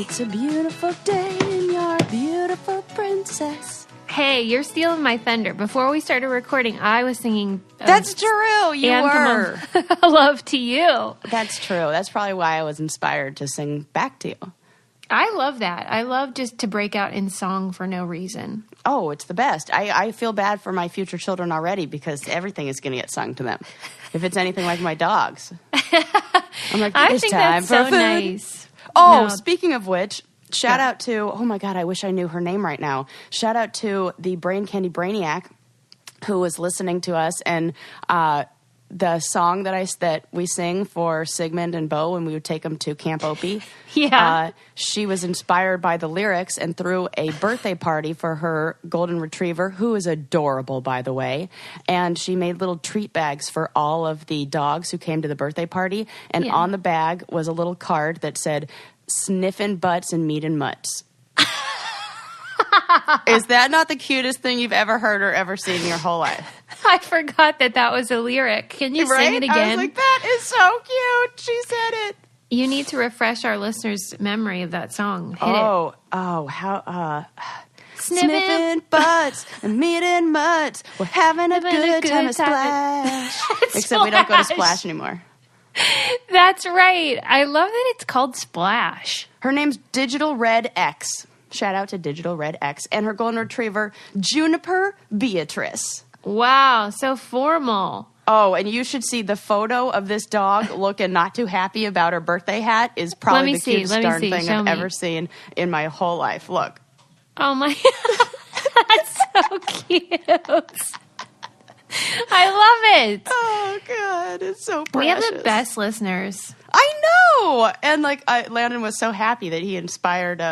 It's a beautiful day and you're a beautiful princess. Hey, you're stealing my thunder. Before we started recording, I was singing... That's true. You were. Love to You. That's true. That's probably why I was inspired to sing back to you. I love that. I love just to break out in song for no reason. Oh, it's the best. I feel bad for my future children already because everything is going to get sung to them. If it's anything like my dogs. I'm like, I it's think time that's for so food. nice. Oh, No. Speaking of which, shout out to, oh my God, I wish I knew her name right now. Shout out to the Brain Candy Brainiac who was listening to us, and the song that we sing for Sigmund and Bo when we would take them to Camp Opie. Yeah. She was inspired by the lyrics and threw a birthday party for her golden retriever, who is adorable, by the way. And she made little treat bags for all of the dogs who came to the birthday party. And on the bag was a little card that said, "Sniffin' butts and meetin' mutts." Is that not the cutest thing you've ever heard or ever seen in your whole life? I forgot that was a lyric. Can you sing it again? I was like, that is so cute. She said it. You need to refresh our listeners' memory of that song. Hit it. How Sniffing butts and meeting mutts. We're having a good time at Splash. Except we don't go to Splash anymore. That's right. I love that it's called Splash. Her name's Digital Red X. Shout out to Digital Red X. And her golden retriever, Juniper Beatrice. Wow, so formal. Oh, and you should see the photo of this dog looking not too happy about her birthday hat is probably the cutest darn thing I've ever seen in my whole life. Look. Oh my, that's so cute. I love it. Oh, God, it's so precious. We have the best listeners. I know. And Landon was so happy that he inspired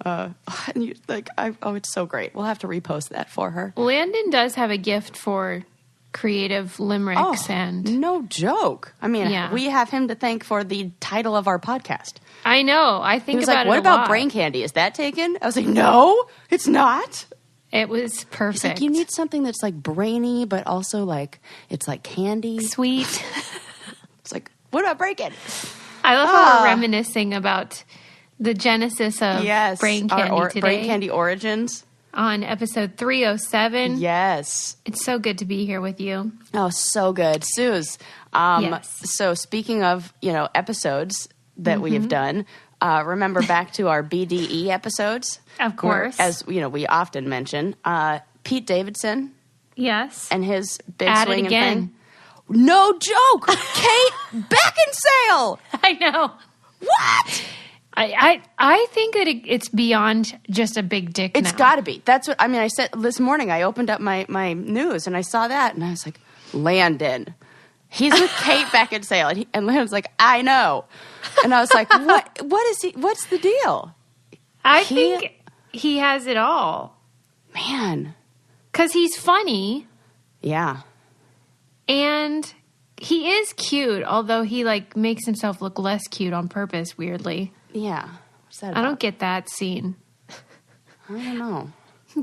it's so great. We'll have to repost that for her. Landon does have a gift for creative limericks and no joke. I mean, we have him to thank for the title of our podcast. I know. I think about it a lot. What about Brain Candy? Is that taken? I was like, no, it's not. It was perfect. He's like, you need something that's like brainy, but also like it's like candy, sweet. It's like, what about Brain Candy? I love how we're reminiscing about the genesis of Brain Candy today. Brain Candy origins. On episode 307. Yes. It's so good to be here with you. Oh, so good. Suze. Yes. So speaking of, episodes that we have done, remember back to our BDE episodes? Of course. As, we often mention, Pete Davidson. Yes. And his big At swinging it again. thing. No joke. Kate Beckinsale. I know. What? I think that it's beyond just a big dick now. It's got to be. That's what, I said this morning. I opened up my news and I saw that and I was like, Landon. He's with Kate Beckinsale. And Landon's like, I know. And I was like, what is he? What's the deal? I think he has it all. Man. Because he's funny. Yeah. And he is cute, although he makes himself look less cute on purpose, weirdly. Yeah. What's that about? I don't get that scene. I don't know.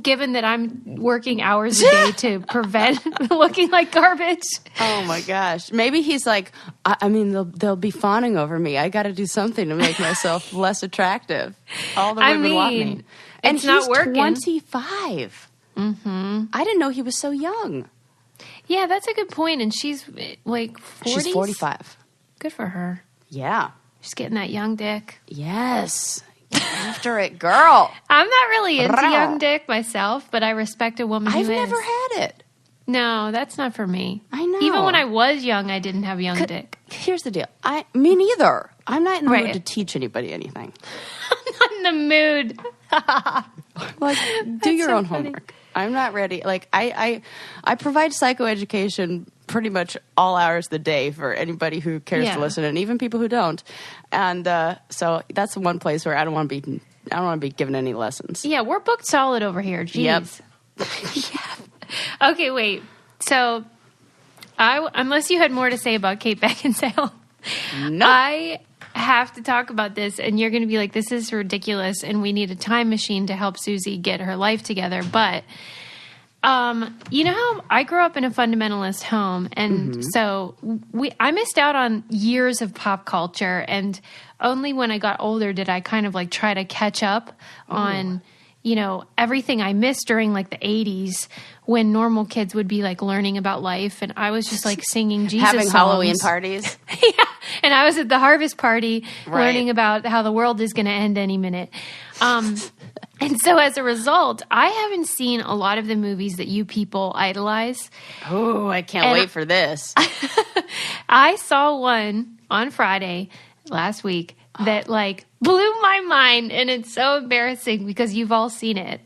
Given that I'm working hours a day to prevent looking like garbage. Oh my gosh. Maybe he's like, they'll be fawning over me. I got to do something to make myself less attractive. All the women want me. And it's not working. 25. Mm-hmm. I didn't know he was so young. Yeah, that's a good point. And she's 40s? She's 45. Good for her. Yeah. She's getting that young dick. Yes. Get after it, girl. I'm not really into young dick myself, but I respect a woman who is. I've never had it. No, that's not for me. I know. Even when I was young, I didn't have young dick. Here's the deal. Me neither. I'm not in the mood to teach anybody anything. I'm not in the mood. Do your own homework. I'm not ready. I provide psychoeducation pretty much all hours of the day for anybody who cares to listen, and even people who don't. And so that's the one place where I don't want to be given any lessons. Yeah, we're booked solid over here. Jeez. Yep. Okay, wait. So, unless you had more to say about Kate Beckinsale, no. I have to talk about this, and you're going to be like, this is ridiculous, and we need a time machine to help Susie get her life together. But You know how I grew up in a fundamentalist home, and so I missed out on years of pop culture, and only when I got older did I kind of like try to catch up on, everything I missed during like the 80s when normal kids would be like learning about life, and I was just like singing Jesus Having songs. Halloween parties. Yeah, and I was at the harvest party learning about how the world is going to end any minute. And so as a result, I haven't seen a lot of the movies that you people idolize. Oh, I can't wait for this. I saw one on Friday last week that like blew my mind, and it's so embarrassing because you've all seen it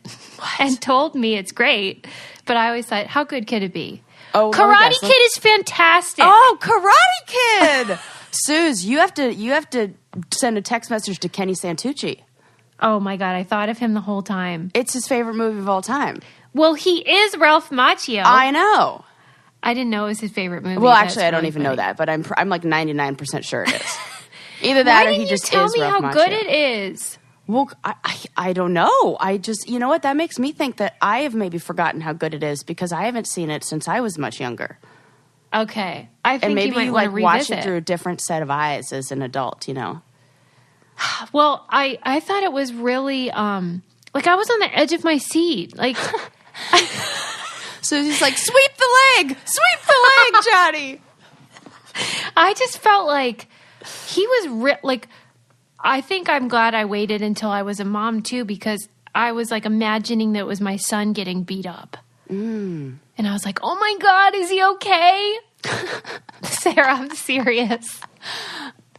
and told me it's great. But I always thought, how good could it be? Oh, Karate Kid is fantastic. Oh, Karate Kid! Suze, you have to send a text message to Kenny Santucci. Oh my God, I thought of him the whole time. It's his favorite movie of all time. Well, he is Ralph Macchio. I know. I didn't know it was his favorite movie. Well, actually, I don't even know that, but I'm like 99% sure it is. Either that or he just is Ralph Macchio. Tell me how good it is. Well, I don't know. I just, you know what? That makes me think that I have maybe forgotten how good it is because I haven't seen it since I was much younger. Okay. I think and maybe you might you want to like watch revisit it through a different set of eyes as an adult, Well, I thought it was really, like I was on the edge of my seat. Like, so he's like, sweep the leg, Johnny. I just felt like he was like, I think I'm glad I waited until I was a mom too, because I was like imagining that it was my son getting beat up. And I was like, oh my God, is he okay? Sarah, I'm serious.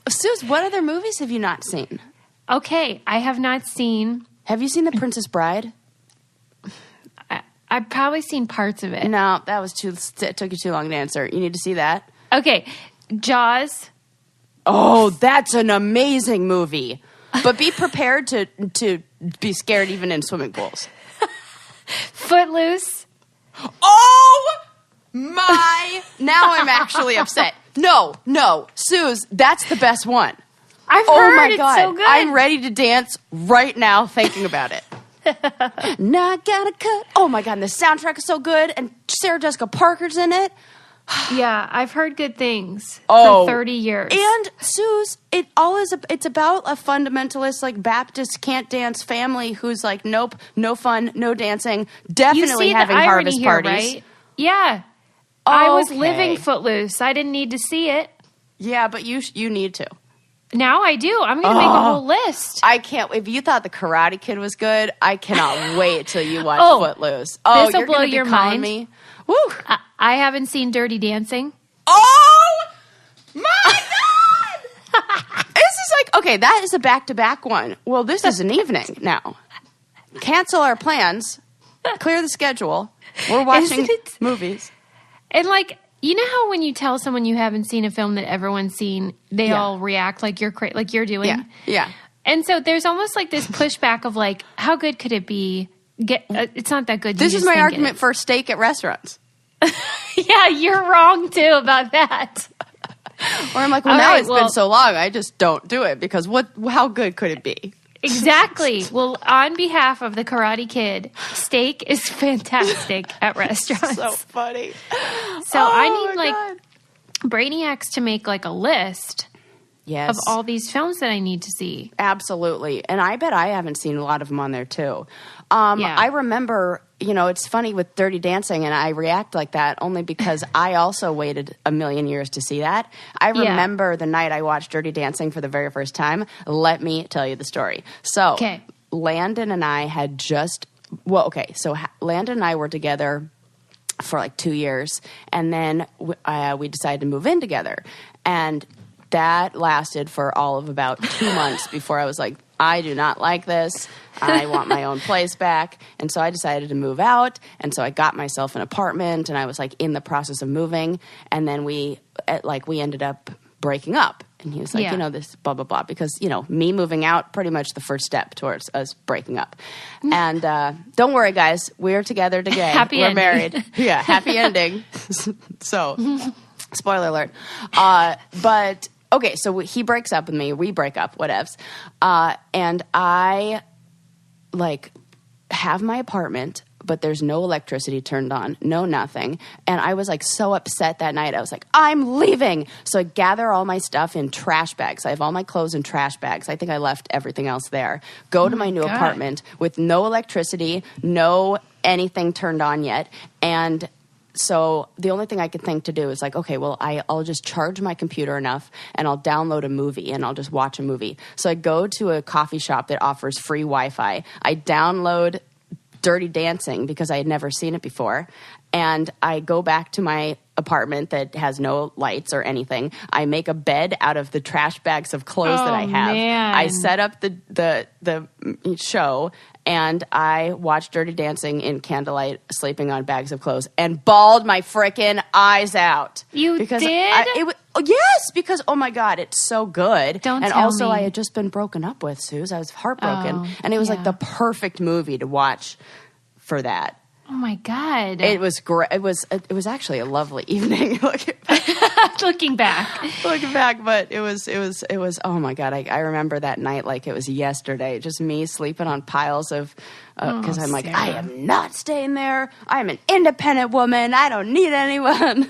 Suze, what other movies have you not seen? Okay, I have not seen... Have you seen The Princess Bride? I've probably seen parts of it. No, it took you too long to answer. You need to see that. Okay, Jaws. Oh, that's an amazing movie. But be prepared to be scared even in swimming pools. Footloose. Oh my! Now I'm actually upset. No, Suze, that's the best one. I've heard God. It's so good. I'm ready to dance right now thinking about it. Not gonna cut. Oh my God, and the soundtrack is so good, and Sarah Jessica Parker's in it. Yeah, I've heard good things for 30 years. And Suze, it's about a fundamentalist, like Baptist can't dance family who's like, nope, no fun, no dancing, definitely having harvest here, parties. Right? Yeah. I was living Footloose. I didn't need to see it. Yeah, but you need to. Now I do. I'm going to make a whole list. I can't. If you thought The Karate Kid was good, I cannot wait till you watch Footloose. This will blow your mind. Me. Woo. I haven't seen Dirty Dancing. Oh my God! This is like, okay, that is a back-to-back one. Well, this is an evening now. Cancel our plans. Clear the schedule. We're watching movies. And like, you know how when you tell someone you haven't seen a film that everyone's seen, they all react like you're doing? Yeah. And so there's almost like this pushback of like, how good could it be? It's not that good. This is my argument for steak at restaurants. Yeah, you're wrong too about that. Or I'm like, it's been so long, I just don't do it because how good could it be? Exactly. Well, on behalf of the Karate Kid, steak is fantastic at restaurants. So funny. So I need Brainiacs to make like a list of all these films that I need to see. Absolutely. And I bet I haven't seen a lot of them on there too. I remember, it's funny with Dirty Dancing, and I react like that only because I also waited a million years to see that. I remember the night I watched Dirty Dancing for the very first time. Let me tell you the story. So Landon and I had so Landon and I were together for like 2 years, and then we decided to move in together. And that lasted for all of about 2 months before I was like, I do not like this. I want my own place back. And so I decided to move out. And so I got myself an apartment, and I was like in the process of moving. And then we ended up breaking up. And he was like, this blah, blah, blah. Because, me moving out, pretty much the first step towards us breaking up. And don't worry, guys. We're together today. We're married. Yeah, happy ending. So, spoiler alert. But... okay, so he breaks up with me. We break up, whatevs. And I, have my apartment but there's no electricity turned on, no nothing. And I was like so upset that night. I was like, I'm leaving. So I gather all my stuff in trash bags. I have all my clothes in trash bags. I think I left everything else there. Go to my new apartment with no electricity, no anything turned on yet. And so the only thing I could think to do is like, okay, well, I'll just charge my computer enough and I'll download a movie and I'll just watch a movie. So I go to a coffee shop that offers free Wi-Fi. I download Dirty Dancing because I had never seen it before. And I go back to my apartment that has no lights or anything. I make a bed out of the trash bags of clothes that I have. Man. I set up the show and I watched Dirty Dancing in candlelight, sleeping on bags of clothes, and bawled my frickin' eyes out. You because did? Yes, because, oh my God, it's so good. Don't and tell also, me. I had just been broken up with, Suze. I was heartbroken. Oh, and it was like yeah. the perfect movie to watch for that. Oh my God. It was great. It was actually a lovely evening. Looking back. But it was, oh my God. I remember that night like it was yesterday. Just me sleeping on piles of, because I'm like, Sarah. I am not staying there. I'm an independent woman. I don't need anyone.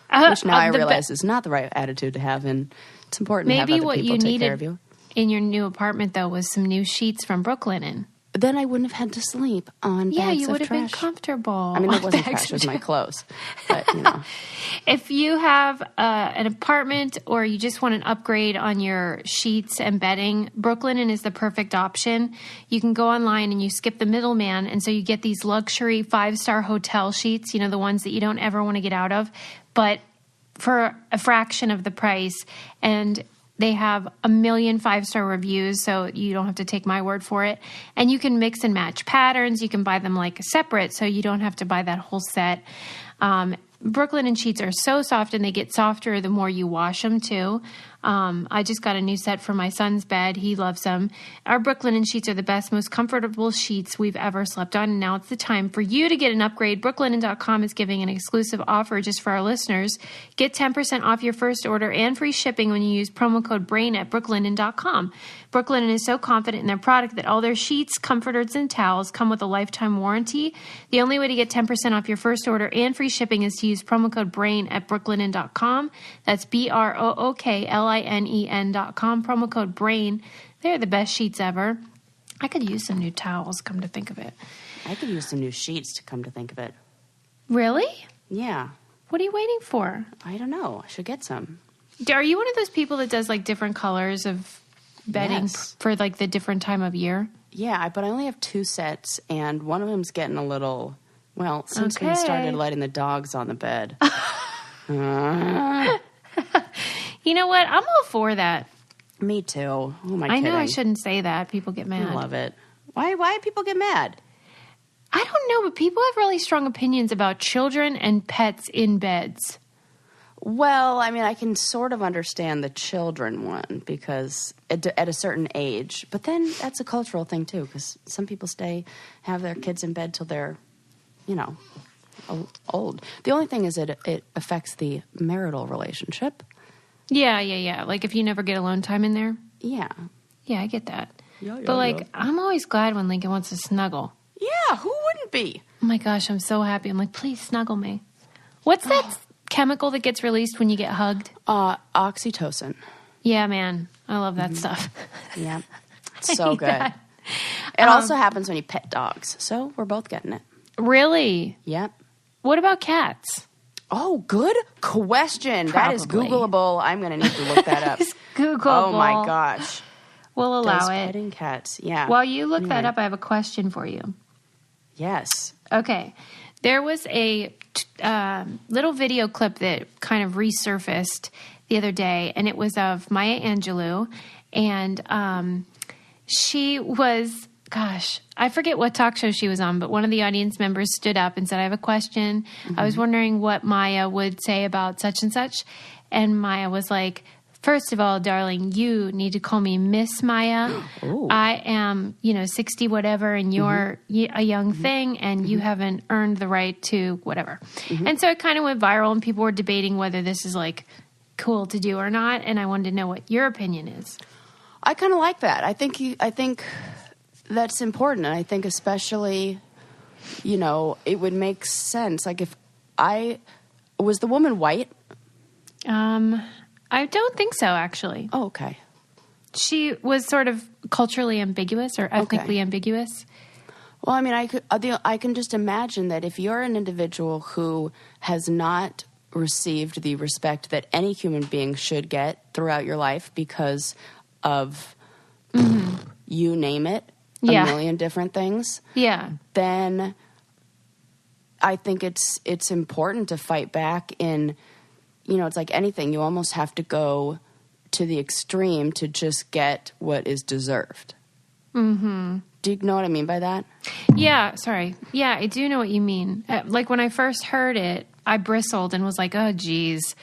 Which now I realize is not the right attitude to have, and it's important to have Maybe other what people you take care of needed you. in your new apartment, though, was some new sheets from Brooklinen. Then I wouldn't have had to sleep on Yeah, bags you of would have been trash. comfortable. I mean, it wasn't Bags trash; of it was my trash. clothes. But you know, If you have an apartment or you just want an upgrade on your sheets and bedding, Brooklinen is the perfect option. You can go online and you skip the middleman, and so you get these luxury 5-star hotel sheets, you know, the ones that you don't ever want to get out of, but for a fraction of the price. And they have 1 million 5-star reviews, so you don't have to take my word for it. And you can mix and match patterns. You can buy them like separate, so you don't have to buy that whole set. Brooklinen sheets are so soft, and they get softer the more you wash them too. I just got a new set for my son's bed. He loves them. Our Brooklinen sheets are the best, most comfortable sheets we've ever slept on. And now it's the time for you to get an upgrade. Brooklinen.com is giving an exclusive offer just for our listeners. Get 10% off your first order and free shipping when you use promo code BRAIN at brooklinen.com. Brooklinen is so confident in their product that all their sheets, comforters, and towels come with a lifetime warranty. The only way to get 10% off your first order and free shipping is to use promo code BRAIN at brooklinen.com. That's BROOKLINEN.com. Promo code BRAIN. They're the best sheets ever. I could use some new towels, come to think of it. I could use some new sheets to come to think of it. Really? Yeah, What are you waiting for? I don't know. I should get some. Are you one of those people that does like different colors of bedding Yes. for like the different time of year? Yeah, but I only have 2 sets, and one of them's getting a little, well, since we Okay. started letting the dogs on the bed. You know what? I'm all for that. Me too. Who am I I kidding? know I shouldn't say that. People get mad. I love it. Why do people get mad? I don't know, but people have really strong opinions about children and pets in beds. Well, I mean, I can sort of understand the children one because at a certain age, but then that's a cultural thing too because some people have their kids in bed till they're, old. The only thing is that it affects the marital relationship. Yeah. Like if you never get alone time in there. Yeah. Yeah, I get that. Yeah, but like, I'm always glad when Lincoln wants to snuggle. Yeah, who wouldn't be? Oh my gosh, I'm so happy. I'm like, please snuggle me. What's that chemical that gets released when you get hugged? Oxytocin. Yeah, man. I love that stuff. Yeah. It's I so need good. that. It also happens when you pet dogs. So we're both getting it. Really? Yep. What about cats? Oh, good question. That is Probably. Googleable. I'm going to need to look that up. It's Googleable. Oh, my gosh. We'll allow Does it. petting cats. Yeah. While you look that Anyway. up, I have a question for you. Yes. Okay. There was a little video clip that kind of resurfaced the other day, and it was of Maya Angelou. And she was, gosh, I forget what talk show she was on, but one of the audience members stood up and said, I have a question. I was wondering what Maya would say about such and such. And Maya was like, first of all, darling, you need to call me Miss Maya. Ooh. I am, 60 whatever, and you're a young thing, and you haven't earned the right to whatever. And so it kind of went viral, and people were debating whether this is like cool to do or not. And I wanted to know what your opinion is. I kind of like that. I think that's important. And I think especially it would make sense. Like if was the woman white? I don't think so, actually. Oh, okay. She was sort of culturally ambiguous or ethnically ambiguous. Well, I mean, I can just imagine that if you're an individual who has not received the respect that any human being should get throughout your life because of you name it, a million different things, then I think it's important to fight back in, it's like anything. You almost have to go to the extreme to just get what is deserved. Mm-hmm. Do you know what I mean by that? Yeah, sorry. Yeah, I do know what you mean. Like when I first heard it, I bristled and was like, oh, geez.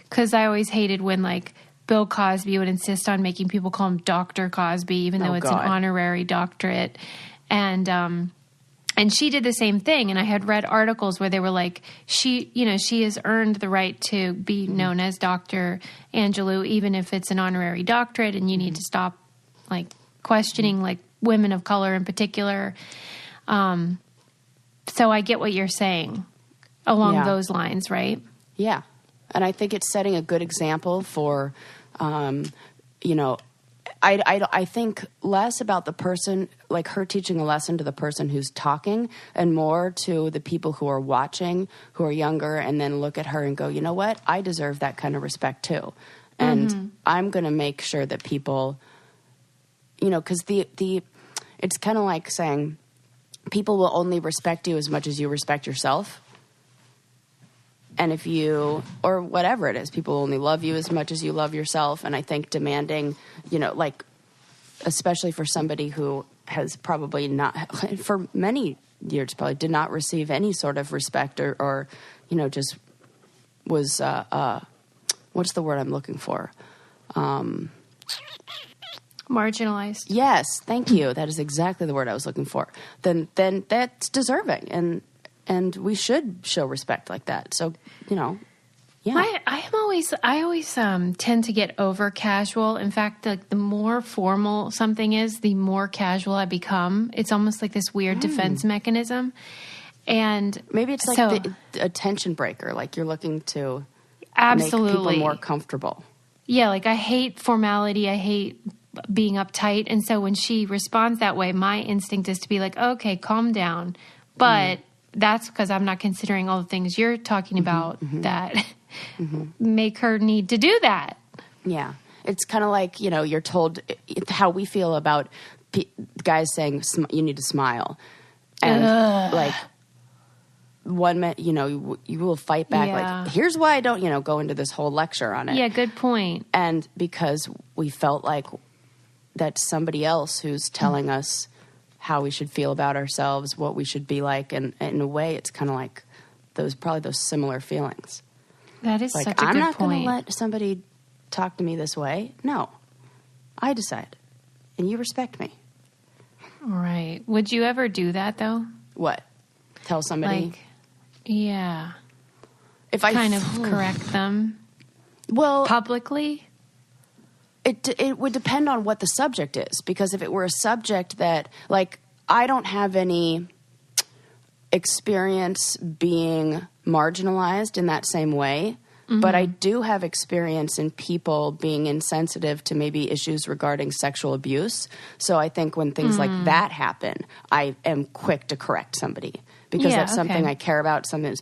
Because I always hated when like Bill Cosby would insist on making people call him Dr. Cosby, even though it's an honorary doctorate. And she did the same thing. And I had read articles where they were like, she has earned the right to be known as Dr. Angelou, even if it's an honorary doctorate, and you need to stop like questioning like women of color in particular. So I get what you're saying along those lines, right? Yeah. And I think it's setting a good example for, I think less about the person, like her teaching a lesson to the person who's talking, and more to the people who are watching, who are younger, and then look at her and go, you know what? I deserve that kind of respect too. And I'm going to make sure that people, because it's kind of like saying people will only respect you as much as you respect yourself. And if you, or whatever it is, people only love you as much as you love yourself. And I think demanding, like, especially for somebody who has probably not, for many years probably did not receive any sort of respect or just was, what's the word I'm looking for? Marginalized. Yes, thank you. That is exactly the word I was looking for. Then that's deserving, and we should show respect like that. So, yeah. I always tend to get over casual. In fact, like the more formal something is, the more casual I become. It's almost like this weird defense mechanism. And maybe it's like the attention breaker. Like you're looking to make people more comfortable. Yeah, like I hate formality. I hate being uptight. And so when she responds that way, my instinct is to be like, okay, calm down. But that's because I'm not considering all the things you're talking about that make her need to do that. Yeah. It's kind of like, you're told how we feel about guys saying you need to smile. And like one minute, you will fight back. Yeah. Like, here's why I don't, go into this whole lecture on it. Yeah, good point. And because we felt like that's somebody else who's telling us how we should feel about ourselves, what we should be like. And in a way, it's kind of like those similar feelings. That is like, such a good point. I'm not going to let somebody talk to me this way. No, I decide. And you respect me. Right. Would you ever do that, though? What? Tell somebody? Like, yeah. If I kind of correct them? Well, publicly? It would depend on what the subject is, because if it were a subject that, like, I don't have any experience being marginalized in that same way, but I do have experience in people being insensitive to maybe issues regarding sexual abuse. So I think when things like that happen, I am quick to correct somebody, because that's something I care about, something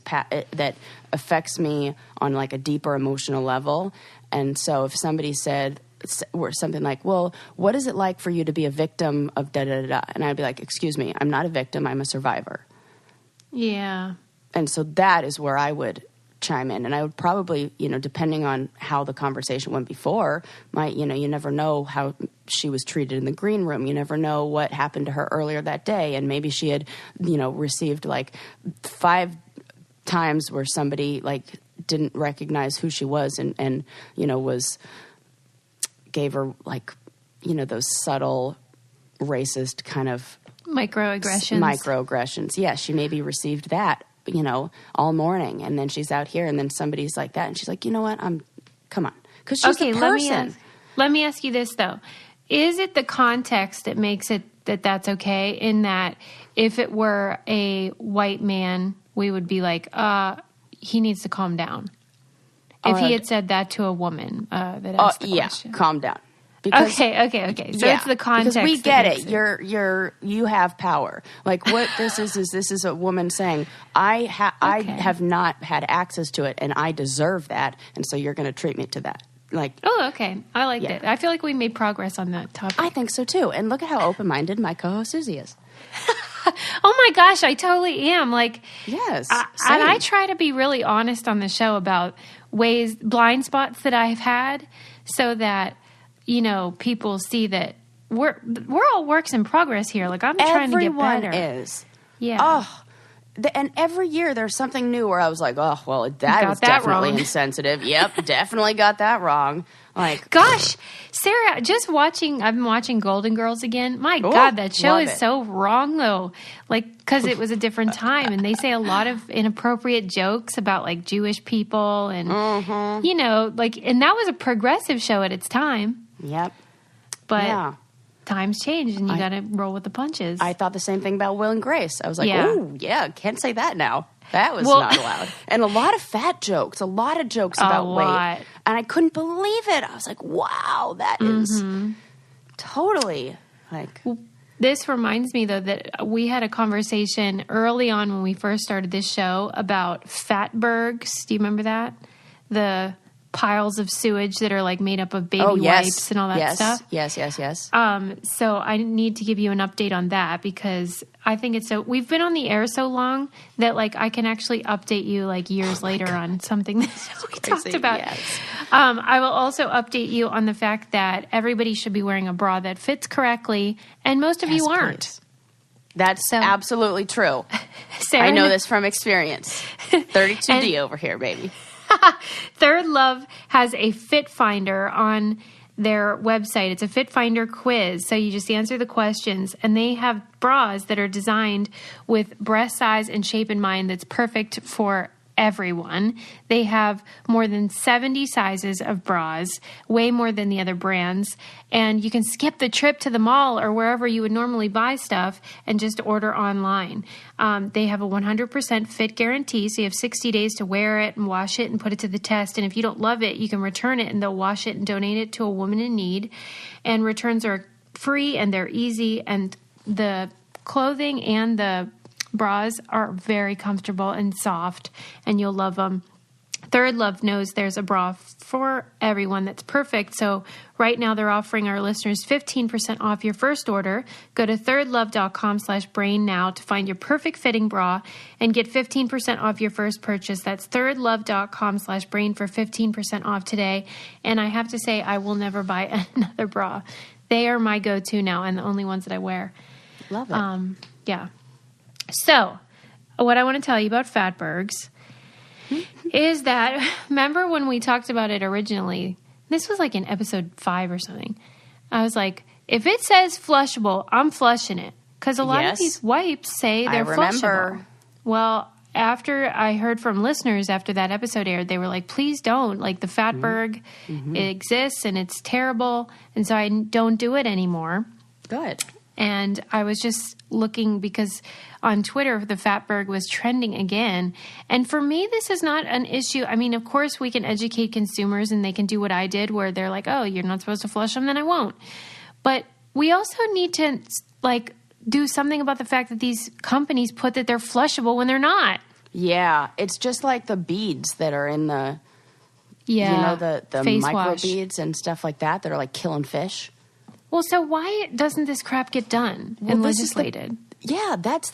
that affects me on like a deeper emotional level. And so if somebody said or something like, well, what is it like for you to be a victim of da-da-da-da? And I'd be like, excuse me, I'm not a victim, I'm a survivor. Yeah. And so that is where I would chime in. And I would probably, depending on how the conversation went before, you never know how she was treated in the green room. You never know what happened to her earlier that day. And maybe she had, received like 5 times where somebody like didn't recognize who she was and gave her like, those subtle racist kind of microaggressions. Yeah, she maybe received that, all morning, and then she's out here, and then somebody's like that, and she's like, you know what? Come on, because she's the person. Let me ask you this though: is it the context that makes it that that's okay, in that if it were a white man, we would be like, he needs to calm down. If he had said that to a woman that asked the question. Calm down. Because, okay. So it's the context. Because we get it. You have power. Like what this is a woman saying, I have not had access to it, and I deserve that, and so you're going to treat me to that. Like, oh, okay. I liked it. I feel like we made progress on that topic. I think so too. And look at how open-minded my co-host Susie is. Oh my gosh, I totally am. Like, yes, and I try to be really honest on the show about blind spots that I've had, so that people see that we're all works in progress here. Like, I'm trying to get better. Everyone is. Yeah. Oh, and every year there's something new where I was like, oh, well, that was definitely insensitive. Yep, definitely got that wrong. Like, gosh, Sarah, I've been watching Golden Girls again. My God, that show is so wrong, though. Like, because it was a different time, and they say a lot of inappropriate jokes about, like, Jewish people, and, and that was a progressive show at its time. Yep. But times change, and you got to roll with the punches. I thought the same thing about Will and Grace. I was like, can't say that now. That was not allowed. And a lot of fat jokes, a lot of jokes about weight. And I couldn't believe it. I was like, wow, that is totally like... This reminds me, though, that we had a conversation early on when we first started this show about fatbergs. Do you remember that? The piles of sewage that are like made up of baby wipes and all that stuff. Yes. So I need to give you an update on that, because I think we've been on the air so long that like I can actually update you like years later on something that we talked about. Yes. I will also update you on the fact that everybody should be wearing a bra that fits correctly, and most of you aren't. Please. That's absolutely true. Sarah, I know this from experience. 32D over here, baby. Third Love has a Fit Finder on their website. It's a Fit Finder quiz. So you just answer the questions, and they have bras that are designed with breast size and shape in mind that's perfect for everyone. They have more than 70 sizes of bras, way more than the other brands. And you can skip the trip to the mall or wherever you would normally buy stuff and just order online. They have a 100% fit guarantee, so you have 60 days to wear it and wash it and put it to the test. And if you don't love it, you can return it, and they'll wash it and donate it to a woman in need. And returns are free, and they're easy. And the clothing and the bras are very comfortable and soft, and you'll love them. Third Love knows there's a bra for everyone that's perfect. So right now they're offering our listeners 15% off your first order. Go to thirdlove.com/brain now to find your perfect fitting bra and get 15% off your first purchase. That's thirdlove.com/brain for 15% off today. And I have to say, I will never buy another bra. They are my go-to now, and the only ones that I wear. Love it. Yeah. So, what I want to tell you about fatbergs is that, remember when we talked about it originally? This was like in episode 5 or something. I was like, if it says flushable, I'm flushing it. Because a lot of these wipes say they're flushable. Well, after I heard from listeners after that episode aired, they were like, please don't. Like, the fatberg, it exists and it's terrible. And so I don't do it anymore. Good. And I was just looking because on Twitter, the fatberg was trending again. And for me, this is not an issue. I mean, of course, we can educate consumers and they can do what I did where they're like, oh, you're not supposed to flush them, then I won't. But we also need to, like, do something about the fact that these companies put that they're flushable when they're not. Yeah. It's just like the beads that are in the, the micro beads and stuff like that are like killing fish. Well, so why doesn't this crap get done and legislated? That's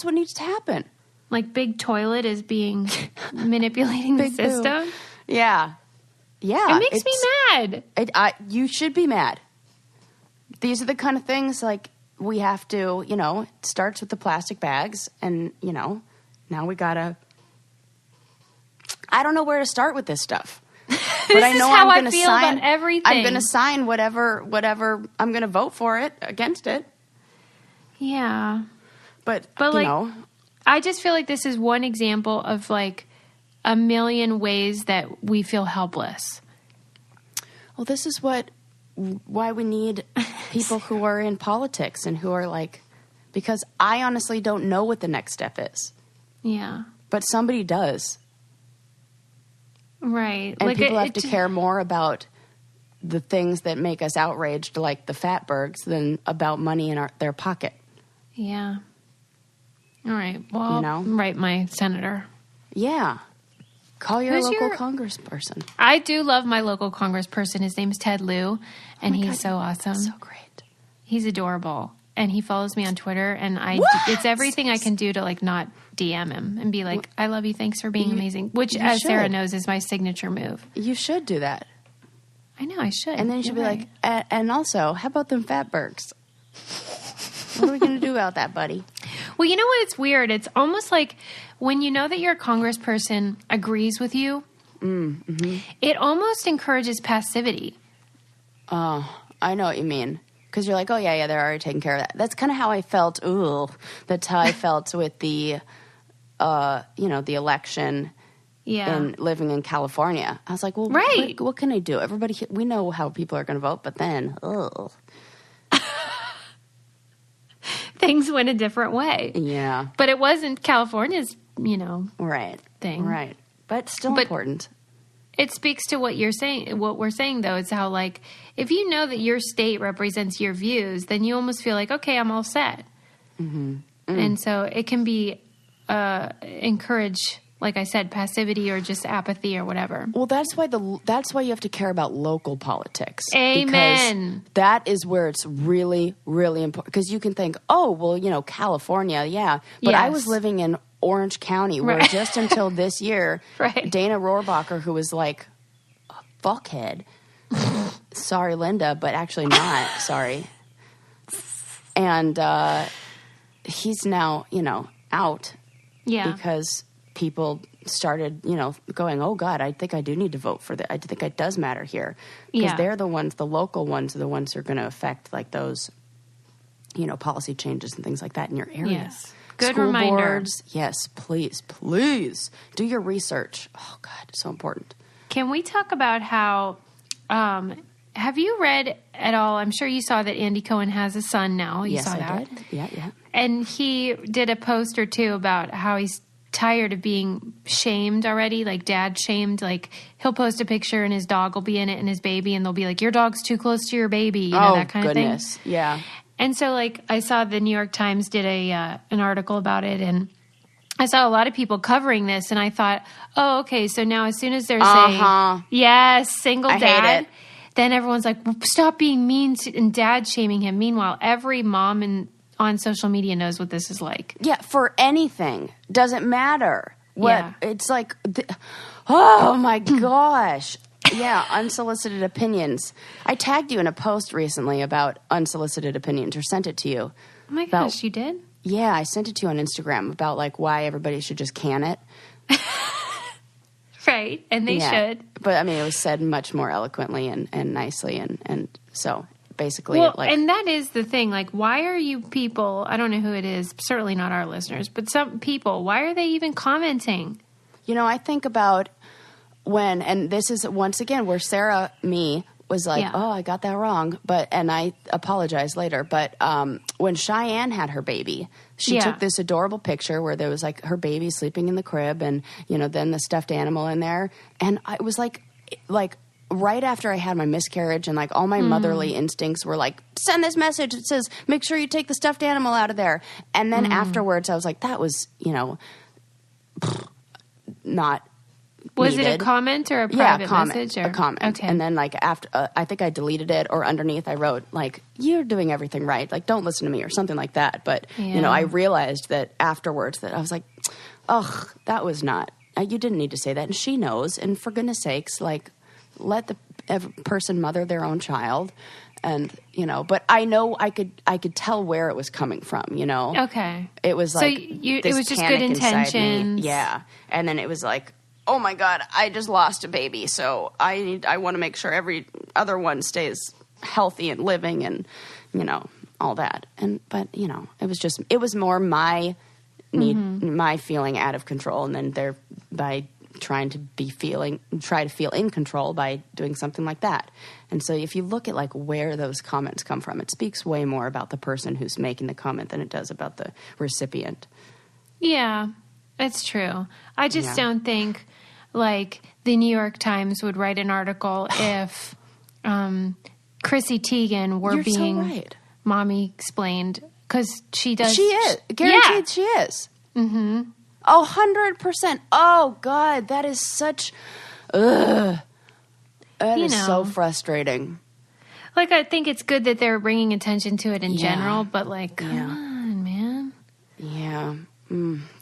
what needs to happen. Like Big Toilet is being manipulating the system? Yeah. It makes me mad. You should be mad. These are the kind of things like we have to, it starts with the plastic bags and, now we gotta, I don't know where to start with this stuff. But I know I'm going to sign everything. I'm going to sign whatever I'm going to vote for it against it. Yeah. But I just feel like this is one example of like a million ways that we feel helpless. Well, this is why we need people who are in politics and who are like, because I honestly don't know what the next step is. Yeah. But somebody does. Right. And people have to care more about the things that make us outraged, like the fatbergs, than about money in their pocket. Yeah. All right. Well, I'll write my senator. Yeah. Call your local congressperson. I do love my local congressperson. His name's Ted Lieu, and he's so awesome. So great. He's adorable. And he follows me on Twitter, and it's everything I can do to like not DM him and be like, I love you, thanks for being amazing. Which, as Sarah knows, is my signature move. You should do that. I know, I should. And then you should be like, and also, how about them fatbergs? What are we going to do about that, buddy? Well, you know what? It's weird. It's almost like when you know that your congressperson agrees with you, it almost encourages passivity. Oh, I know what you mean. Because you're like, oh, yeah, they're already taking care of that. That's kind of how I felt. That's how I felt with the, the election and living in California. I was like, well, what can I do? Everybody, we know how people are going to vote, but then, things went a different way. Yeah. But it wasn't California's, right. thing. Right. But still important. It speaks to what you're saying. What we're saying, though, is how, like, if you know that your state represents your views, then you almost feel like, okay, I'm all set. Mm-hmm. And so it can be encourage, like I said, passivity or just apathy or whatever. Well, that's why you have to care about local politics. Amen. Because that is where it's really, really important. Because you can think, oh, well, California, yeah. But I was living in Orange County, where just until this year, Dana Rohrabacher, who was like a fuckhead, sorry, Linda, but actually not sorry, and he's now out, because people started going, oh God, I think I do need to vote for that. I think it does matter here, because they're the local ones are the ones who are going to affect like those policy changes and things like that in your area. Yes. Good School reminder. Boards, yes, please do your research. Oh God, it's so important. Can we talk about how? Have you read at all? I'm sure you saw that Andy Cohen has a son now. You saw that? I did. Yeah. And he did a post or two about how he's tired of being shamed already, like dad shamed. Like he'll post a picture and his dog will be in it and his baby, and they'll be like, "Your dog's too close to your baby," that kind of thing. Yeah. And so, like, I saw the New York Times did an article about it, and I saw a lot of people covering this, and I thought, oh, okay, so now as soon as there's single dad, then everyone's like, well, stop being mean and dad shaming him. Meanwhile, every mom on social media knows what this is like. Yeah, for anything. Doesn't matter. It's like, oh my gosh. Yeah, unsolicited opinions. I tagged you in a post recently about unsolicited opinions, or sent it to you. Oh my gosh, you did? Yeah, I sent it to you on Instagram about like why everybody should just can it. Right, and they should. But I mean, it was said much more eloquently and nicely, and so basically, and that is the thing. Like, why are you people? I don't know who it is. Certainly not our listeners, but some people. Why are they even commenting? I think about. And this is once again where Sarah, was like, oh, I got that wrong. And I apologized later. But when Cheyenne had her baby, she took this adorable picture where there was like her baby sleeping in the crib and, then the stuffed animal in there. And I was like right after I had my miscarriage and like all my motherly instincts were like, send this message. It says, make sure you take the stuffed animal out of there. And then afterwards I was like, that was, not. Was it a comment or a private message? A comment. Okay. And then, like, after, I think I deleted it, or underneath I wrote, like, you're doing everything right. Like, don't listen to me, or something like that. But, I realized that afterwards that I was like, ugh, that was not, you didn't need to say that. And she knows. And for goodness sakes, like, let the person mother their own child. And, but I know I could tell where it was coming from, Okay. It was like, it was just good intentions. Yeah. And then it was like, oh my God, I just lost a baby, so I want to make sure every other one stays healthy and living and, all that. But it was more my need, my feeling out of control, and then by try to feel in control by doing something like that. And so if you look at like where those comments come from, it speaks way more about the person who's making the comment than it does about the recipient. Yeah, it's true. I just don't think like the New York Times would write an article if Chrissy Teigen were being mommy explained, because she does. She is. Guaranteed she is. Mm-hmm. 100%. Oh, God, that is such... Ugh. That is so frustrating. Like, I think it's good that they're bringing attention to it in general, but like, come on, man. Yeah.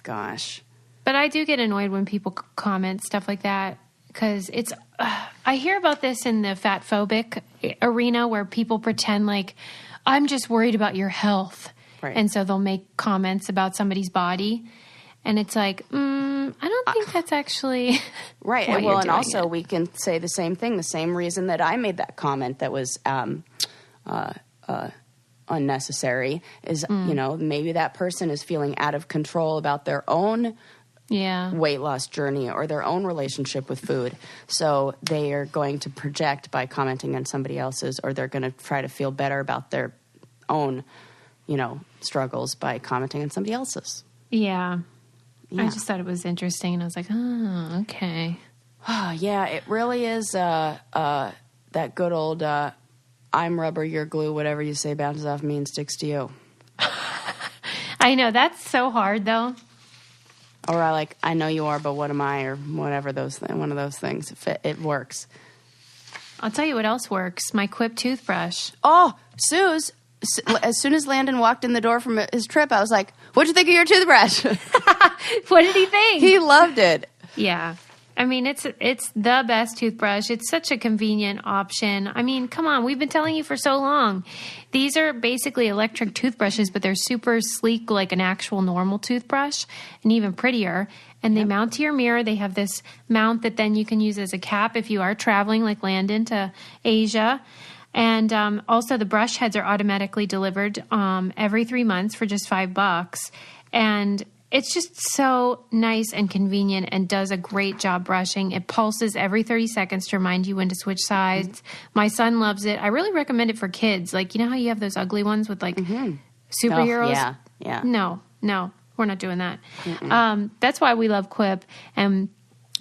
Gosh. But I do get annoyed when people comment stuff like that, because it's... I hear about this in the fat phobic arena where people pretend like, I'm just worried about your health. Right. And so they'll make comments about somebody's body. And it's like, I don't think that's actually right. Well, and also we can say the same thing. The same reason that I made that comment that was unnecessary is, maybe that person is feeling out of control about their own weight loss journey or their own relationship with food. So they are going to project by commenting on somebody else's, or they're going to try to feel better about their own, struggles by commenting on somebody else's. Yeah. I just thought it was interesting, and I was like, oh, okay. Oh, yeah, it really is that good old I'm rubber, you're glue, whatever you say bounces off me and sticks to you. I know, that's so hard, though. Or I know you are, but what am I? Or whatever, one of those things. It works. I'll tell you what else works. My Quip toothbrush. Oh, Suze. As soon as Landon walked in the door from his trip, I was like, what'd you think of your toothbrush? What did he think? He loved it. Yeah. I mean, it's the best toothbrush. It's such a convenient option. I mean, come on. We've been telling you for so long. These are basically electric toothbrushes, but they're super sleek like an actual normal toothbrush, and even prettier. And they mount to your mirror. They have this mount that then you can use as a cap if you are traveling like Landon to Asia. And also the brush heads are automatically delivered every 3 months for just $5. And it's just so nice and convenient and does a great job brushing. It pulses every 30 seconds to remind you when to switch sides. Mm-hmm. My son loves it. I really recommend it for kids. Like, you know how you have those ugly ones with like superheroes? Oh, yeah. No, we're not doing that. That's why we love Quip and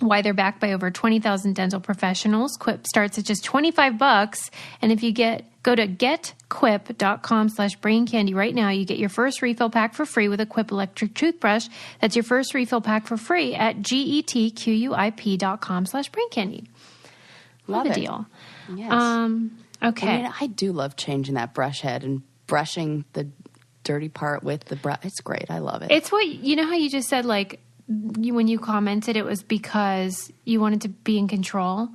why they're backed by over 20,000 dental professionals. Quip starts at just $25. And if you go to getquip.com/braincandy right now, you get your first refill pack for free with a Quip electric toothbrush. That's your first refill pack for free at getquip.com/braincandy. Love the it. Deal. Yes. Okay. I do love changing that brush head and brushing the dirty part with the brush. It's great. I love it. It's what, you know how you just said, like, when you commented, it was because you wanted to be in control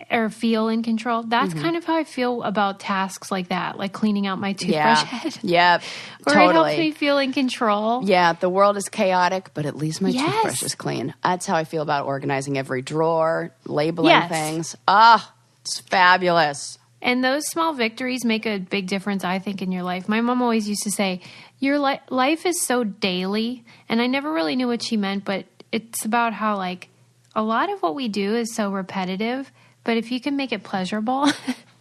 or feel in control. That's kind of how I feel about tasks like that, like cleaning out my toothbrush head. Yeah, or totally. It helps me feel in control. Yeah, the world is chaotic, but at least my toothbrush is clean. That's how I feel about organizing every drawer, labeling things. It's fabulous. And those small victories make a big difference, I think, in your life. My mom always used to say, your life is so daily. And I never really knew what she meant, but it's about how, like, a lot of what we do is so repetitive. But if you can make it pleasurable,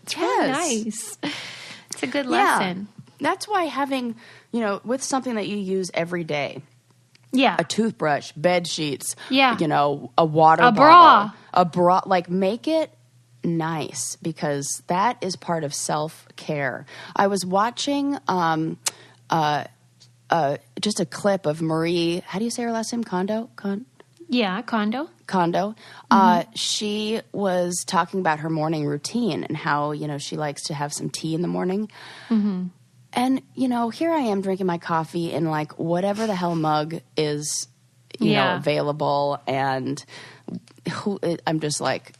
it's really nice. It's a good lesson. That's why having, with something that you use every day. Yeah. A toothbrush, bed sheets. Yeah. A water bottle. A bra. Like, make it nice, because that is part of self-care. I was watching just a clip of Marie, how do you say her last name? Kondo? Kondo. She was talking about her morning routine and how, she likes to have some tea in the morning. And, here I am drinking my coffee in like whatever the hell mug is, available. And I'm just like,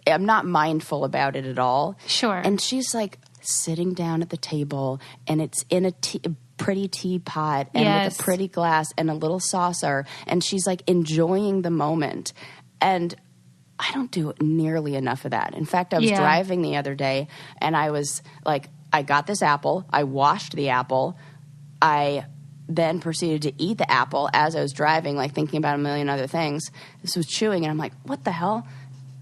I'm not mindful about it at all. Sure. And she's like sitting down at the table, and it's in a pretty teapot and with a pretty glass and a little saucer, and she's like enjoying the moment. And I don't do nearly enough of that. In fact, I was driving the other day, and I was like, I got this apple. I washed the apple. I then proceeded to eat the apple as I was driving, like thinking about a million other things. This was chewing, and I'm like, what the hell?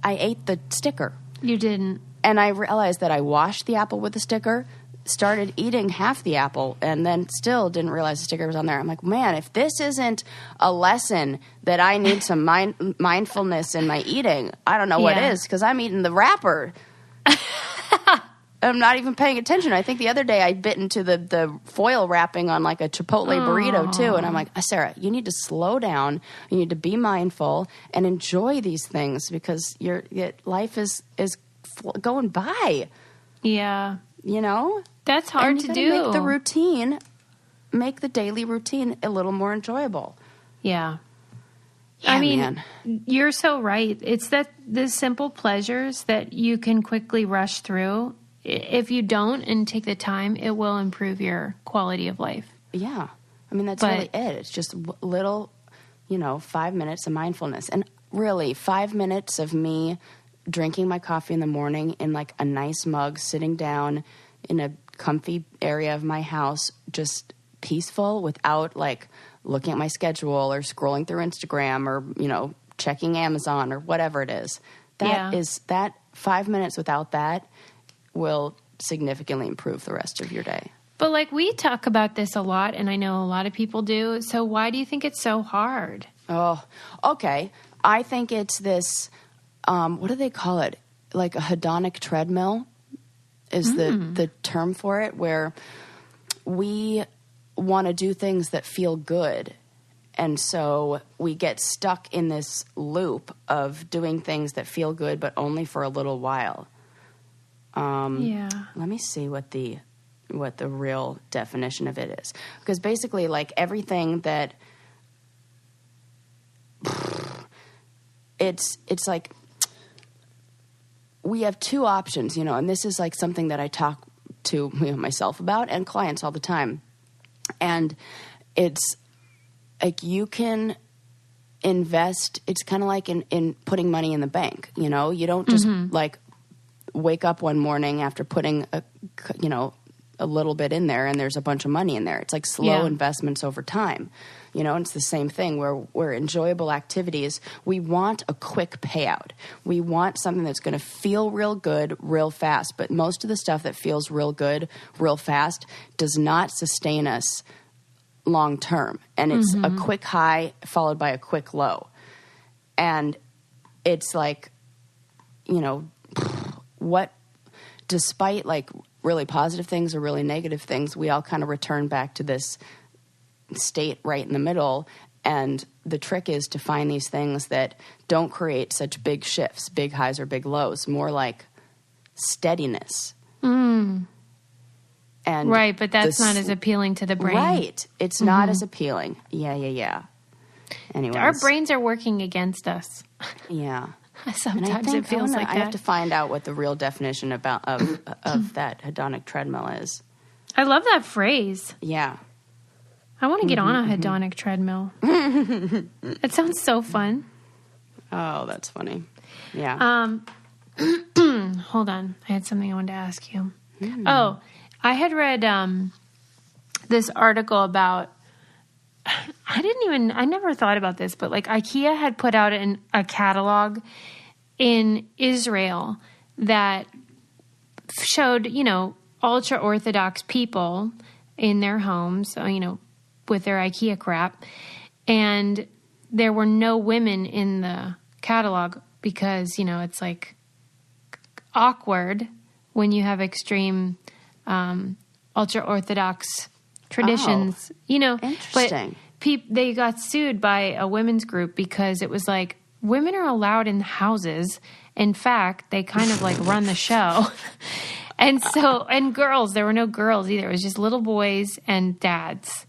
I ate the sticker. You didn't. And I realized that I washed the apple with the sticker, started eating half the apple, and then still didn't realize the sticker was on there. I'm like, man, if this isn't a lesson that I need some mindfulness in my eating, I don't know what is, because I'm eating the wrapper. I'm not even paying attention. I think the other day I bit into the foil wrapping on like a Chipotle burrito too, and I'm like, Sarah, you need to slow down. You need to be mindful and enjoy these things, because your life is going by. Yeah, you know, that's hard to do. Make the daily routine a little more enjoyable. Yeah. Yeah, I mean, man. You're so right. It's that the simple pleasures that you can quickly rush through. If you don't and take the time, it will improve your quality of life. Yeah. I mean, that's really it. It's just little, 5 minutes of mindfulness. And really, 5 minutes of me drinking my coffee in the morning in like a nice mug, sitting down in a comfy area of my house, just peaceful, without like looking at my schedule or scrolling through Instagram or, checking Amazon or whatever it is. That 5 minutes without that will significantly improve the rest of your day. But like, we talk about this a lot, and I know a lot of people do. So why do you think it's so hard? Oh, okay. I think it's this, what do they call it? Like a hedonic treadmill is the term for it, where we want to do things that feel good. And so we get stuck in this loop of doing things that feel good, but only for a little while. Let me see what the real definition of it is. Because basically, like, everything that it's like we have two options, and this is like something that I talk to myself about and clients all the time. And it's like, you can invest. It's kind of like in putting money in the bank. You don't just like wake up one morning after putting a little bit in there and there's a bunch of money in there. It's like slow investments over time. And it's the same thing where enjoyable activities, we want a quick payout. We want something that's going to feel real good real fast. But most of the stuff that feels real good real fast does not sustain us long term. And it's a quick high followed by a quick low. And it's like, despite like really positive things or really negative things, we all kind of return back to this state right in the middle. And the trick is to find these things that don't create such big shifts, big highs or big lows, more like steadiness. And right, but that's not as appealing to the brain. Right. It's not as appealing. Yeah. Anyways. Our brains are working against us. Yeah. Sometimes it feels like that. I have to find out what the real definition of that hedonic treadmill is. I love that phrase. Yeah. I want to get on a hedonic treadmill. It sounds so fun. Oh, that's funny. Yeah. Hold on. I had something I wanted to ask you. Oh, I had read this article about, I never thought about this, but like IKEA had put out a catalog in Israel that showed, ultra Orthodox people in their homes, with their IKEA crap. And there were no women in the catalog because, it's like awkward when you have extreme ultra Orthodox traditions, Interesting. But they got sued by a women's group because it was like, women are allowed in houses. In fact, they kind of like run the show. And girls, there were no girls either. It was just little boys and dads.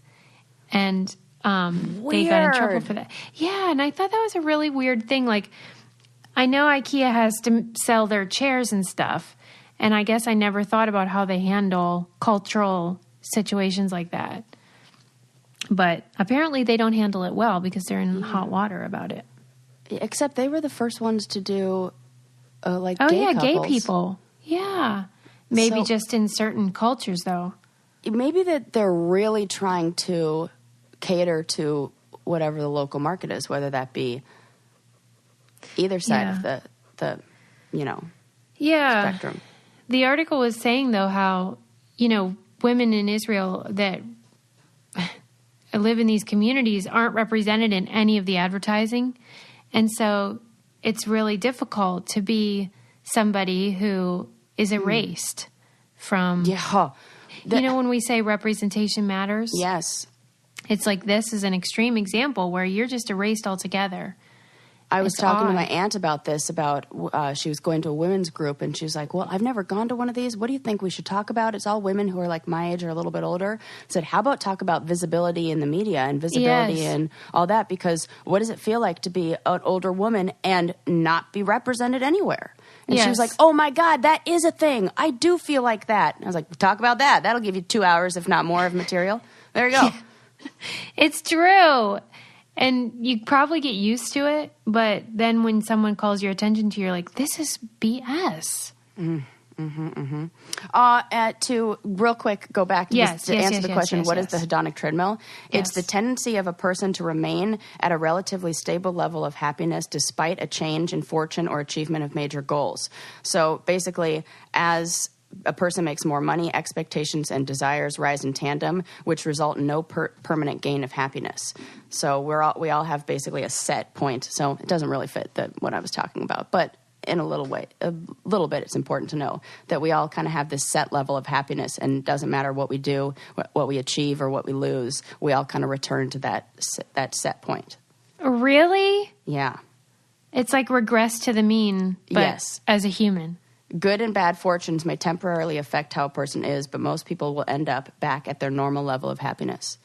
And they got in trouble for that. Yeah, and I thought that was a really weird thing. Like, I know IKEA has to sell their chairs and stuff, and I guess I never thought about how they handle cultural situations like that. But apparently they don't handle it well because they're in hot water about it. Except they were the first ones to do, gay couples. Gay people. Yeah. Maybe just in certain cultures, though. Maybe that they're really trying to cater to whatever the local market is, whether that be either side of the spectrum. The article was saying, though, how, women in Israel that live in these communities aren't represented in any of the advertising. And so it's really difficult to be somebody who is erased from... Yeah. When we say representation matters? Yes. It's like this is an extreme example where you're just erased altogether. I was talking to my aunt about this, she was going to a women's group, and she was like, well, I've never gone to one of these. What do you think we should talk about? It's all women who are like my age or a little bit older. I said, how about talk about visibility in the media and visibility and all that? Because what does it feel like to be an older woman and not be represented anywhere? And she was like, oh, my God, that is a thing. I do feel like that. And I was like, talk about that. That'll give you 2 hours, if not more, of material. There you go. It's true. And you probably get used to it, but then when someone calls your attention to, you're like, this is BS. To real quick go back to answer the question, what is the hedonic treadmill? It's the tendency of a person to remain at a relatively stable level of happiness despite a change in fortune or achievement of major goals. So basically, as a person makes more money, expectations and desires rise in tandem, which result in no permanent gain of happiness. So we all have basically a set point. So it doesn't really fit what I was talking about, but in a little bit, it's important to know that we all kind of have this set level of happiness, and it doesn't matter what we do, what we achieve, or what we lose. We all kind of return to that set point. Really? Yeah. It's like regress to the mean, but as a human. Good and bad fortunes may temporarily affect how a person is, but most people will end up back at their normal level of happiness.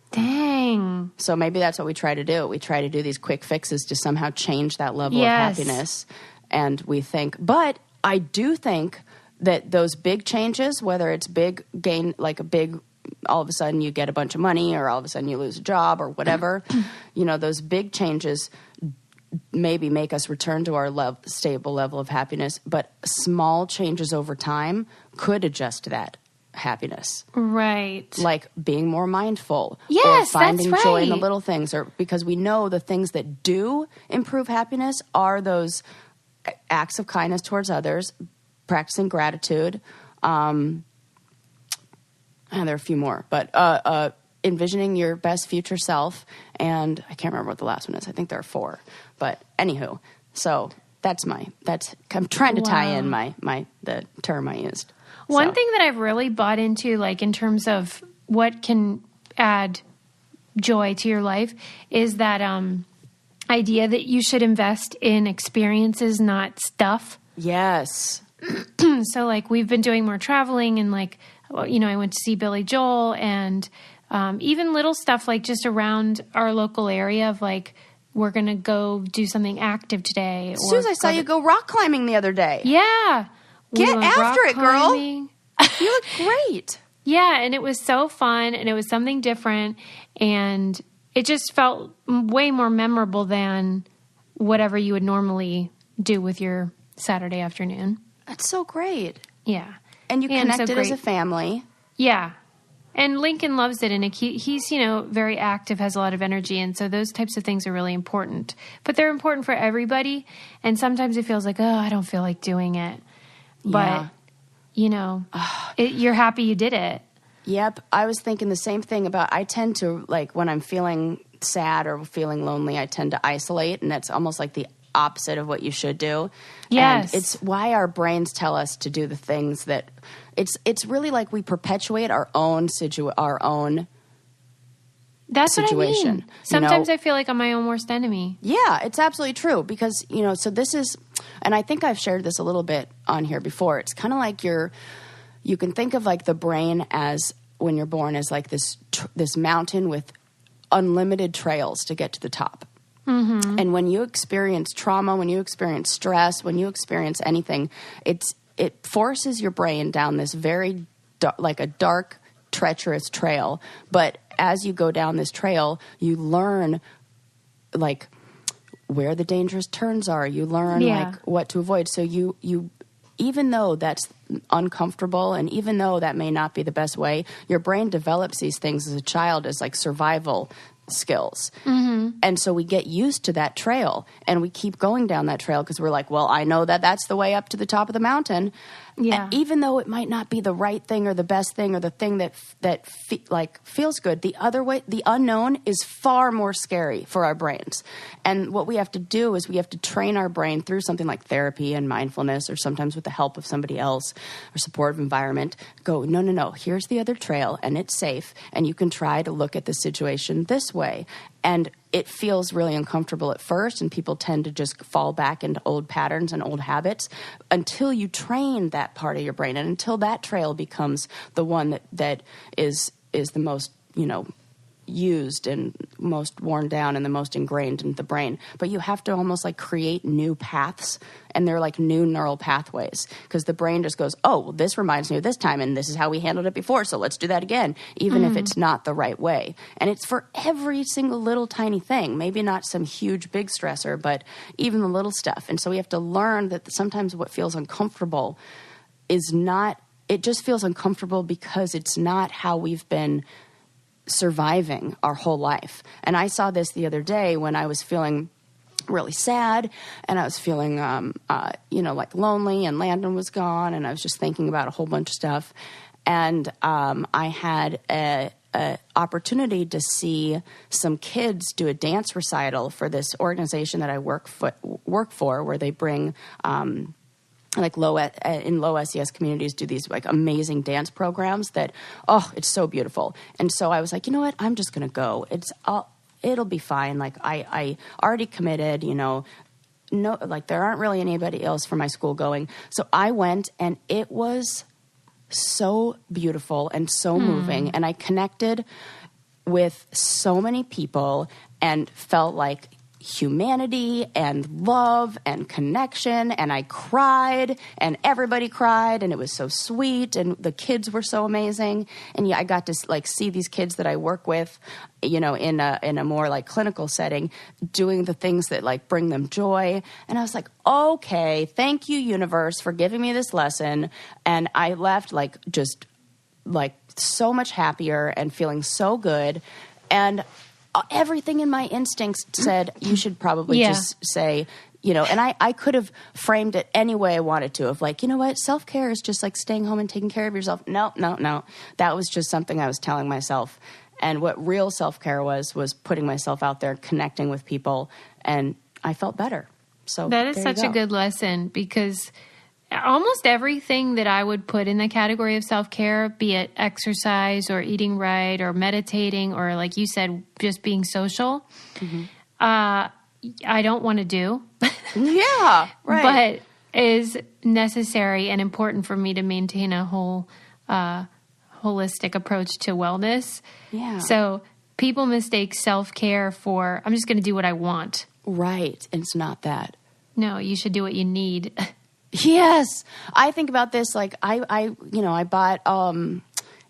Dang. So maybe that's what we try to do. We try to do these quick fixes to somehow change that level of happiness. And we think, but I do think that those big changes, whether it's big gain, like a big, all of a sudden you get a bunch of money, or all of a sudden you lose a job or whatever, those big changes maybe make us return to our stable level of happiness, but small changes over time could adjust that happiness. Right. Like being more mindful. Yes, or finding that's joy in the right. little things. Or because we know the things that do improve happiness are those acts of kindness towards others, practicing gratitude. And there are a few more, but envisioning your best future self, and I can't remember what the last one is. I think there are 4. But anywho, so I'm trying to tie in the term I used. One thing that I've really bought into, like in terms of what can add joy to your life, is that idea that you should invest in experiences, not stuff. Yes. So like we've been doing more traveling, and like, I went to see Billy Joel, and even little stuff like just around our local area of like, we're going to go do something active today. Suze, I saw you go rock climbing the other day. Yeah. Get after it, girl. You look great. Yeah, and it was so fun, and it was something different, and it just felt way more memorable than whatever you would normally do with your Saturday afternoon. That's so great. Yeah. And you connected as a family. Yeah. And Lincoln loves it, and he's, very active, has a lot of energy, and so those types of things are really important. But they're important for everybody, and sometimes it feels like, oh, I don't feel like doing it. But, you're happy you did it. Yep. I was thinking the same thing I tend to, like, when I'm feeling sad or feeling lonely, I tend to isolate, and that's almost like the opposite of what you should do. Yes. And it's why our brains tell us to do the things that it's really like we perpetuate our own That's situation. What I mean. Sometimes I feel like I'm my own worst enemy. Yeah, it's absolutely true because, so this is, and I think I've shared this a little bit on here before. It's kind of like you can think of like the brain as when you're born as like this mountain with unlimited trails to get to the top. Mm-hmm. And when you experience trauma, when you experience stress, when you experience anything, it forces your brain down this very like a dark, treacherous trail. But as you go down this trail, you learn like where the dangerous turns are. You learn like what to avoid. So you even though that's uncomfortable and even though that may not be the best way, your brain develops these things as a child as like survival skills. And so we get used to that trail and we keep going down that trail because we're like, well, I know that that's the way up to the top of the mountain. Yeah. And even though it might not be the right thing or the best thing or the thing that feels good, the other way, the unknown is far more scary for our brains. And what we have to do is we have to train our brain through something like therapy and mindfulness, or sometimes with the help of somebody else or supportive environment. Go, no, here's the other trail and it's safe. And you can try to look at the situation this way. And it feels really uncomfortable at first, and people tend to just fall back into old patterns and old habits until you train that part of your brain, and until that trail becomes the one that is the most, used and most worn down and the most ingrained in the brain. But you have to almost like create new paths, and they're like new neural pathways, because the brain just goes, oh, well, this reminds me of this time and this is how we handled it before, so let's do that again, even if it's not the right way. And it's for every single little tiny thing, maybe not some huge big stressor, but even the little stuff. And so we have to learn that sometimes what feels uncomfortable is not, it just feels uncomfortable because it's not how we've been surviving our whole life. And I saw this the other day when I was feeling really sad and I was feeling, like lonely, and Landon was gone, and I was just thinking about a whole bunch of stuff. And I had a opportunity to see some kids do a dance recital for this organization that I work for, where they bring like in low SES communities, do these like amazing dance programs that, it's so beautiful. And so I was like, you know what, I'm just going to go. It'll be fine. Like I already committed, no, like there aren't really anybody else from my school going. So I went, and it was so beautiful and so moving. And I connected with so many people and felt like humanity and love and connection, and I cried, and everybody cried, and it was so sweet, and the kids were so amazing. And I got to like see these kids that I work with, in a more like clinical setting, doing the things that like bring them joy. And I was like, okay, thank you, universe, for giving me this lesson. And I left like just like so much happier and feeling so good. And everything in my instincts said you should probably just say, and I could have framed it any way I wanted to, of like, you know what, self-care is just like staying home and taking care of yourself. No. That was just something I was telling myself. And what real self-care was putting myself out there, connecting with people, and I felt better. So that is such a good lesson, because almost everything that I would put in the category of self-care, be it exercise or eating right or meditating or, like you said, just being social, I don't want to do. Yeah, right. But is necessary and important for me to maintain a whole holistic approach to wellness. Yeah. So people mistake self-care for, I'm just going to do what I want. Right. And it's not that. No, you should do what you need. Yes. I think about this, like I bought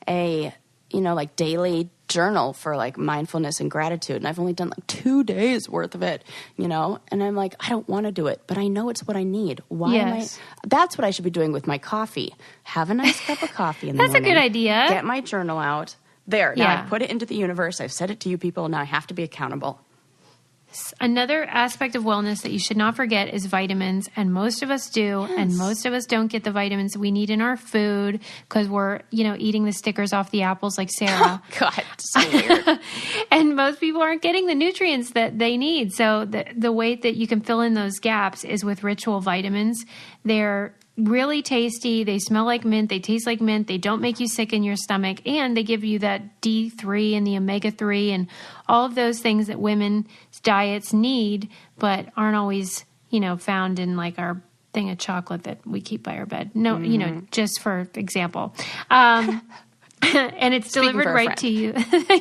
a like daily journal for like mindfulness and gratitude, and I've only done like 2 days worth of it, and I'm like, I don't want to do it, but I know it's what I need. Why that's what I should be doing with my coffee. Have a nice cup of coffee in the morning. That's a good idea. Get my journal out. There. Now I've put it into the universe. I've said it to you people. Now I have to be accountable. Another aspect of wellness that you should not forget is vitamins, and most of us do, and most of us don't get the vitamins we need in our food because we're, eating the stickers off the apples like Sarah. God, so weird. And most people aren't getting the nutrients that they need. So the way that you can fill in those gaps is with ritual vitamins. They're really tasty. They smell like mint. They taste like mint. They don't make you sick in your stomach. And they give you that D3 and the omega-3 and all of those things that women's diets need, but aren't always, found in like our thing of chocolate that we keep by our bed. No, just for example. And it's delivered right to you.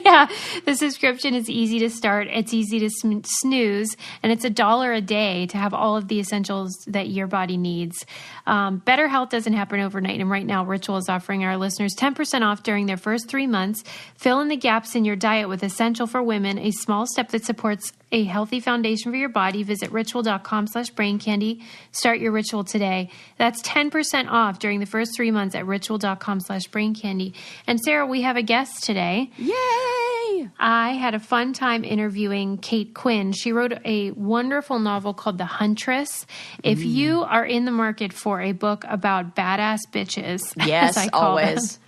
Yeah. The subscription is easy to start. It's easy to snooze. And it's $1 a day to have all of the essentials that your body needs. Better health doesn't happen overnight. And right now, Ritual is offering our listeners 10% off during their first 3 months. Fill in the gaps in your diet with Essential for Women, a small step that supports a healthy foundation for your body. Visit ritual.com/braincandy. Start your ritual today. That's 10% off during the first 3 months at ritual.com/braincandy. And Sarah, we have a guest today. Yay! I had a fun time interviewing Kate Quinn. She wrote a wonderful novel called The Huntress. If you are in the market for a book about badass bitches, yes, as I call always, them,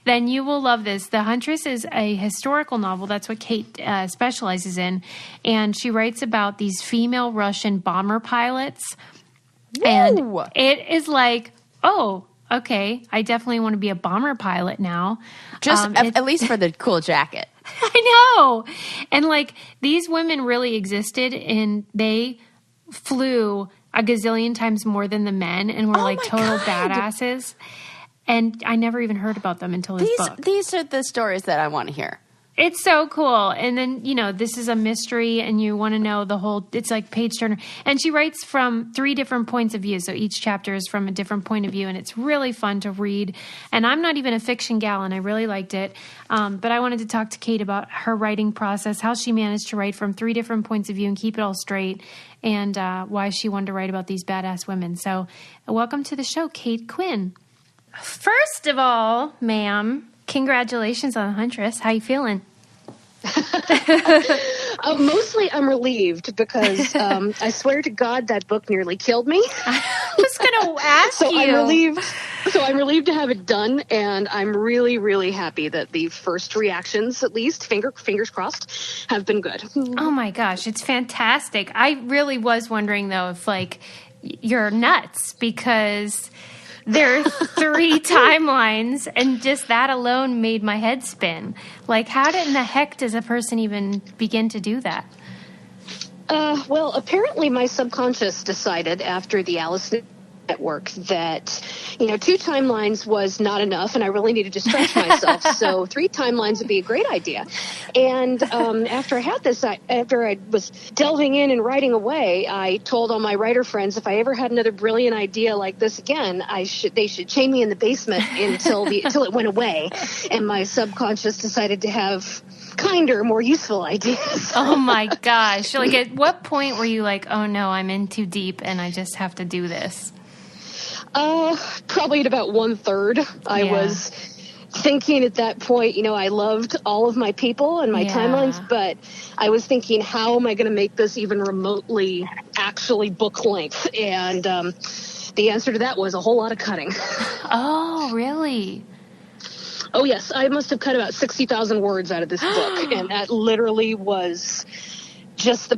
then you will love this. The Huntress is a historical novel. That's what Kate specializes in. And she writes about these female Russian bomber pilots. Woo! And it is like, oh, okay, I definitely want to be a bomber pilot now. Just at least for the cool jacket. I know. And like these women really existed and they flew a gazillion times more than the men and were like total badasses. And I never even heard about them until this book. These are the stories that I want to hear. It's so cool. And then, you know, this is a mystery and you want to know the whole, it's like page turner. And she writes from 3 different points of view. So each chapter is from a different point of view and it's really fun to read. And I'm not even a fiction gal and I really liked it. But I wanted to talk to Kate about her writing process, how she managed to write from 3 different points of view and keep it all straight, and why she wanted to write about these badass women. So welcome to the show, Kate Quinn. First of all, ma'am, congratulations on the Huntress. How you feeling? Mostly I'm relieved because I swear to God that book nearly killed me. I was going to ask you. I'm relieved to have it done, and I'm really, really happy that the first reactions, at least, fingers crossed, have been good. Oh my gosh, it's fantastic. I really was wondering, though, if, like, you're nuts because there are 3 timelines, and just that alone made my head spin. Like, how in the heck does a person even begin to do that? Well, apparently my subconscious decided after the Alice Network that, 2 timelines was not enough, and I really needed to stretch myself. So 3 timelines would be a great idea. And after I had this, after I was delving in and writing away, I told all my writer friends if I ever had another brilliant idea like this again, they should chain me in the basement until it went away. And my subconscious decided to have kinder, more useful ideas. Oh my gosh! Like, at what point were you like, "Oh no, I'm in too deep, and I just have to do this"? Probably at about 1/3. I was thinking at that point, I loved all of my people and my timelines, but I was thinking, how am I going to make this even remotely actually book length? And the answer to that was a whole lot of cutting. Oh, really? Oh, yes. I must have cut about 60,000 words out of this book, and that literally was just the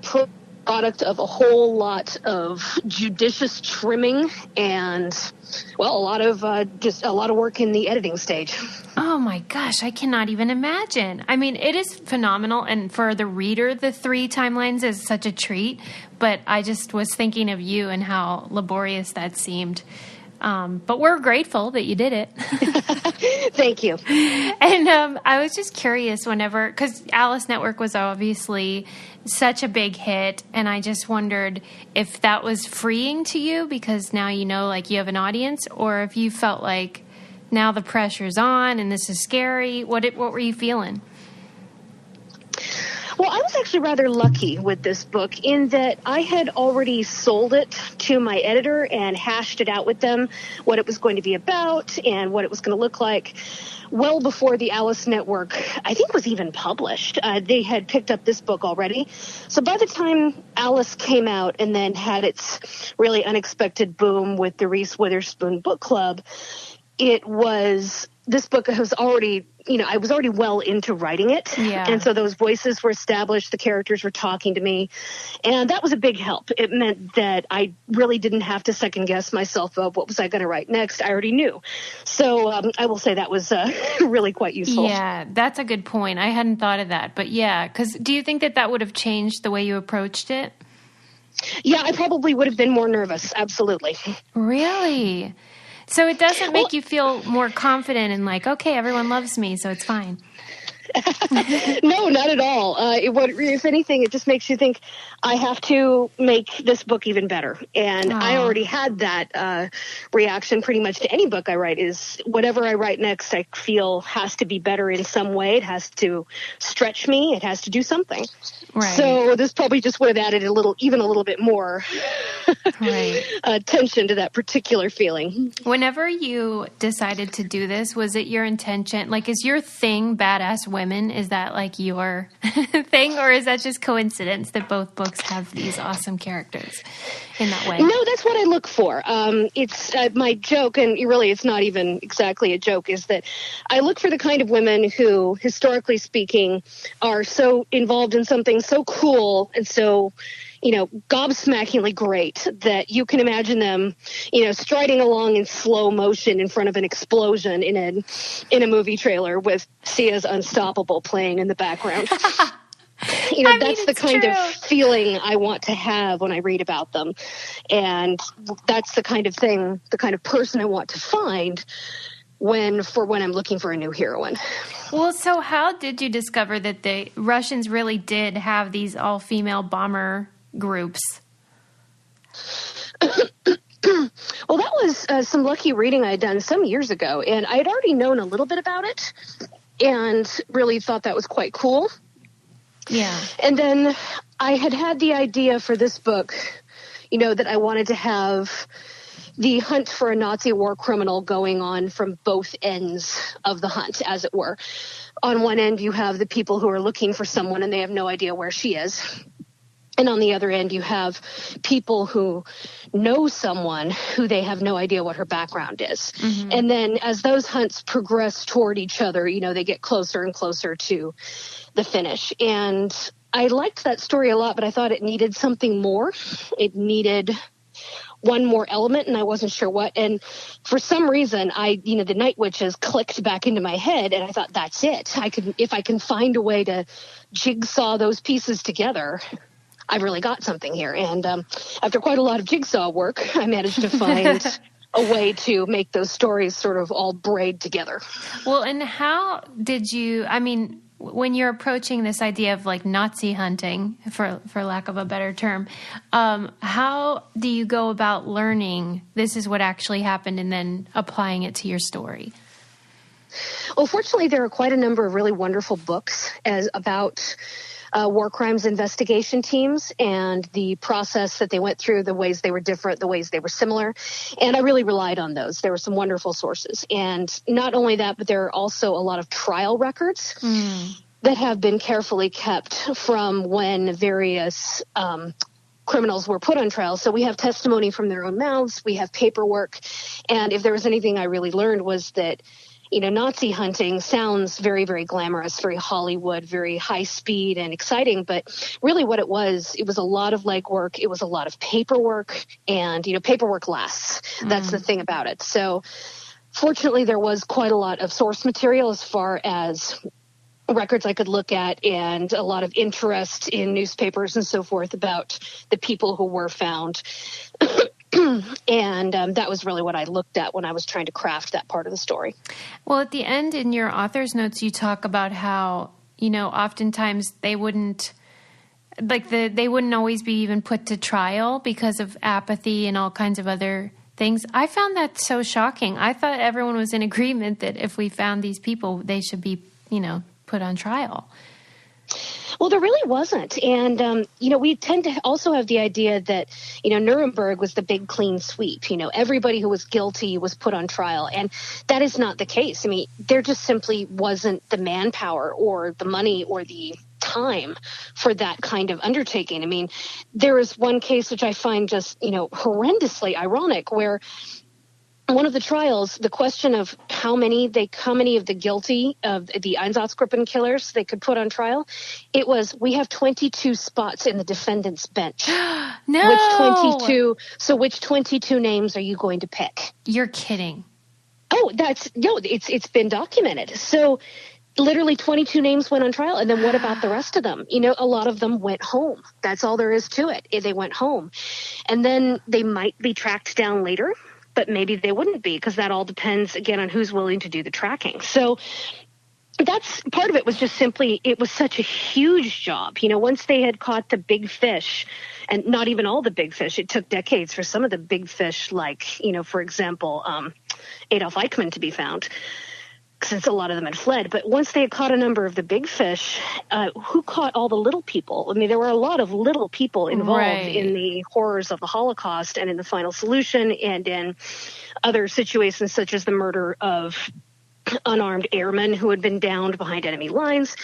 product of a whole lot of judicious trimming and, well, a lot of work in the editing stage. Oh my gosh, I cannot even imagine. I mean, it is phenomenal, and for the reader, the 3 timelines is such a treat, but I just was thinking of you and how laborious that seemed. But we're grateful that you did it. Thank you. And I was just curious because Alice Network was obviously such a big hit, and I just wondered if that was freeing to you because now like you have an audience, or if you felt like now the pressure's on and this is scary. What were you feeling? Well, I was actually rather lucky with this book in that I had already sold it to my editor and hashed it out with them, what it was going to be about and what it was going to look like, well before the Alice Network, I think, was even published. They had picked up this book already. So by the time Alice came out and then had its really unexpected boom with the Reese Witherspoon Book Club, this book was already, I was already well into writing it. Yeah. And so those voices were established, the characters were talking to me, and that was a big help. It meant that I really didn't have to second guess myself of what was I going to write next. I already knew. So I will say that was really quite useful. Yeah, that's a good point. I hadn't thought of that. But yeah, because do you think that would have changed the way you approached it? Yeah, I probably would have been more nervous. Absolutely. Really? So it doesn't make you feel more confident and like, okay, everyone loves me, so it's fine. No, not at all. If anything, it just makes you think I have to make this book even better. And I already had that reaction pretty much to any book I write is whatever I write next, I feel has to be better in some way. It has to stretch me. It has to do something. Right. So this probably just would have added even a little bit more tension to that particular feeling. Whenever you decided to do this, was it your intention? Like, is your thing badass women? Is that like your thing, or is that just coincidence that both books have these awesome characters in that way? No, that's what I look for. It's my joke, and really it's not even exactly a joke, is that I look for the kind of women who, historically speaking, are so involved in something so cool and so, gobsmackingly great that you can imagine them, striding along in slow motion in front of an explosion in a movie trailer with Sia's Unstoppable playing in the background. That's the kind of feeling I want to have when I read about them. And that's the kind of person I want to find when I'm looking for a new heroine. Well, so how did you discover that the Russians really did have these all-female bomber groups? Well, that was some lucky reading I had done some years ago, and I had already known a little bit about it and really thought that was quite cool. Yeah. And then I had the idea for this book, that I wanted to have the hunt for a Nazi war criminal going on from both ends of the hunt, as it were. On one end, you have the people who are looking for someone and they have no idea where she is. And on the other end, you have people who know someone who they have no idea what her background is. Mm-hmm. And then as those hunts progress toward each other, they get closer and closer to the finish. And I liked that story a lot, but I thought it needed something more. It needed one more element, and I wasn't sure what. And for some reason, the Night Witches clicked back into my head, and I thought, that's it. If I can find a way to jigsaw those pieces together, I've really got something here. And after quite a lot of jigsaw work, I managed to find a way to make those stories sort of all braid together. Well, and how did you, when you're approaching this idea of like Nazi hunting, for lack of a better term, how do you go about learning this is what actually happened and then applying it to your story? Well, fortunately, there are quite a number of really wonderful books about war crimes investigation teams and the process that they went through, the ways they were different, the ways they were similar. And I really relied on those. There were some wonderful sources. And not only that, but there are also a lot of trial records that have been carefully kept from when various criminals were put on trial. So we have testimony from their own mouths. We have paperwork. And if there was anything I really learned was that Nazi hunting sounds very, very glamorous, very Hollywood, very high speed and exciting. But really what it was a lot of legwork. It was a lot of paperwork, and, paperwork lasts. That's the thing about it. So fortunately, there was quite a lot of source material as far as records I could look at, and a lot of interest in newspapers and so forth about the people who were found. And that was really what I looked at when I was trying to craft that part of the story. Well, at the end in your author's notes, you talk about how, oftentimes they wouldn't always be even put to trial because of apathy and all kinds of other things. I found that so shocking. I thought everyone was in agreement that if we found these people, they should be, put on trial. Well, there really wasn't. And, we tend to also have the idea that, Nuremberg was the big clean sweep. Everybody who was guilty was put on trial. And that is not the case. There just simply wasn't the manpower or the money or the time for that kind of undertaking. There is one case which I find just, horrendously ironic, where one of the trials, the question of how many of the guilty of the Einsatzgruppen killers they could put on trial, it was, we have 22 spots in the defendant's bench. No! Which 22 names are you going to pick? You're kidding. Oh, it's been documented. So literally 22 names went on trial. And then what about the rest of them? A lot of them went home. That's all there is to it. They went home. And then they might be tracked down later, but maybe they wouldn't be, because that all depends, again, on who's willing to do the tracking. So that's part of it, was just simply, it was such a huge job. Once they had caught the big fish, and not even all the big fish, it took decades for some of the big fish, like, for example, Adolf Eichmann to be found, since a lot of them had fled. But once they had caught a number of the big fish, who caught all the little people? I mean, there were a lot of little people involved in the horrors of the Holocaust and in the final solution and in other situations such as the murder of unarmed airmen who had been downed behind enemy lines.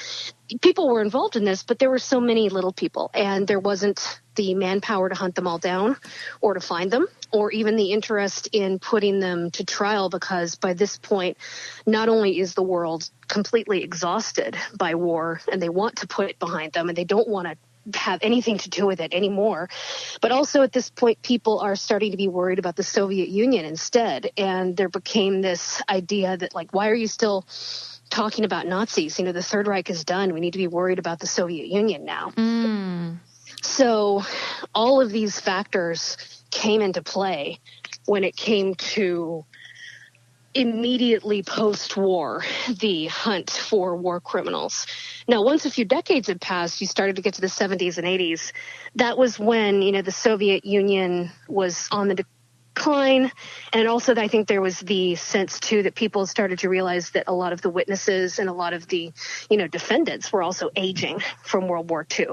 People were involved in this, but there were so many little people, and there wasn't the manpower to hunt them all down or to find them, or even the interest in putting them to trial, because by this point, not only is the world completely exhausted by war and they want to put it behind them and they don't want to have anything to do with it anymore, but also at this point, people are starting to be worried about the Soviet Union instead. And there became this idea that, like, why are you still talking about Nazis? The Third Reich is done. We need to be worried about the Soviet Union now. So all of these factors came into play when it came to immediately post-war, the hunt for war criminals. Now, once a few decades had passed, you started to get to the 70s and 80s. That was when, the Soviet Union was on the decline. And also, I think there was the sense, too, that people started to realize that a lot of the witnesses and a lot of the, defendants were also aging from World War II.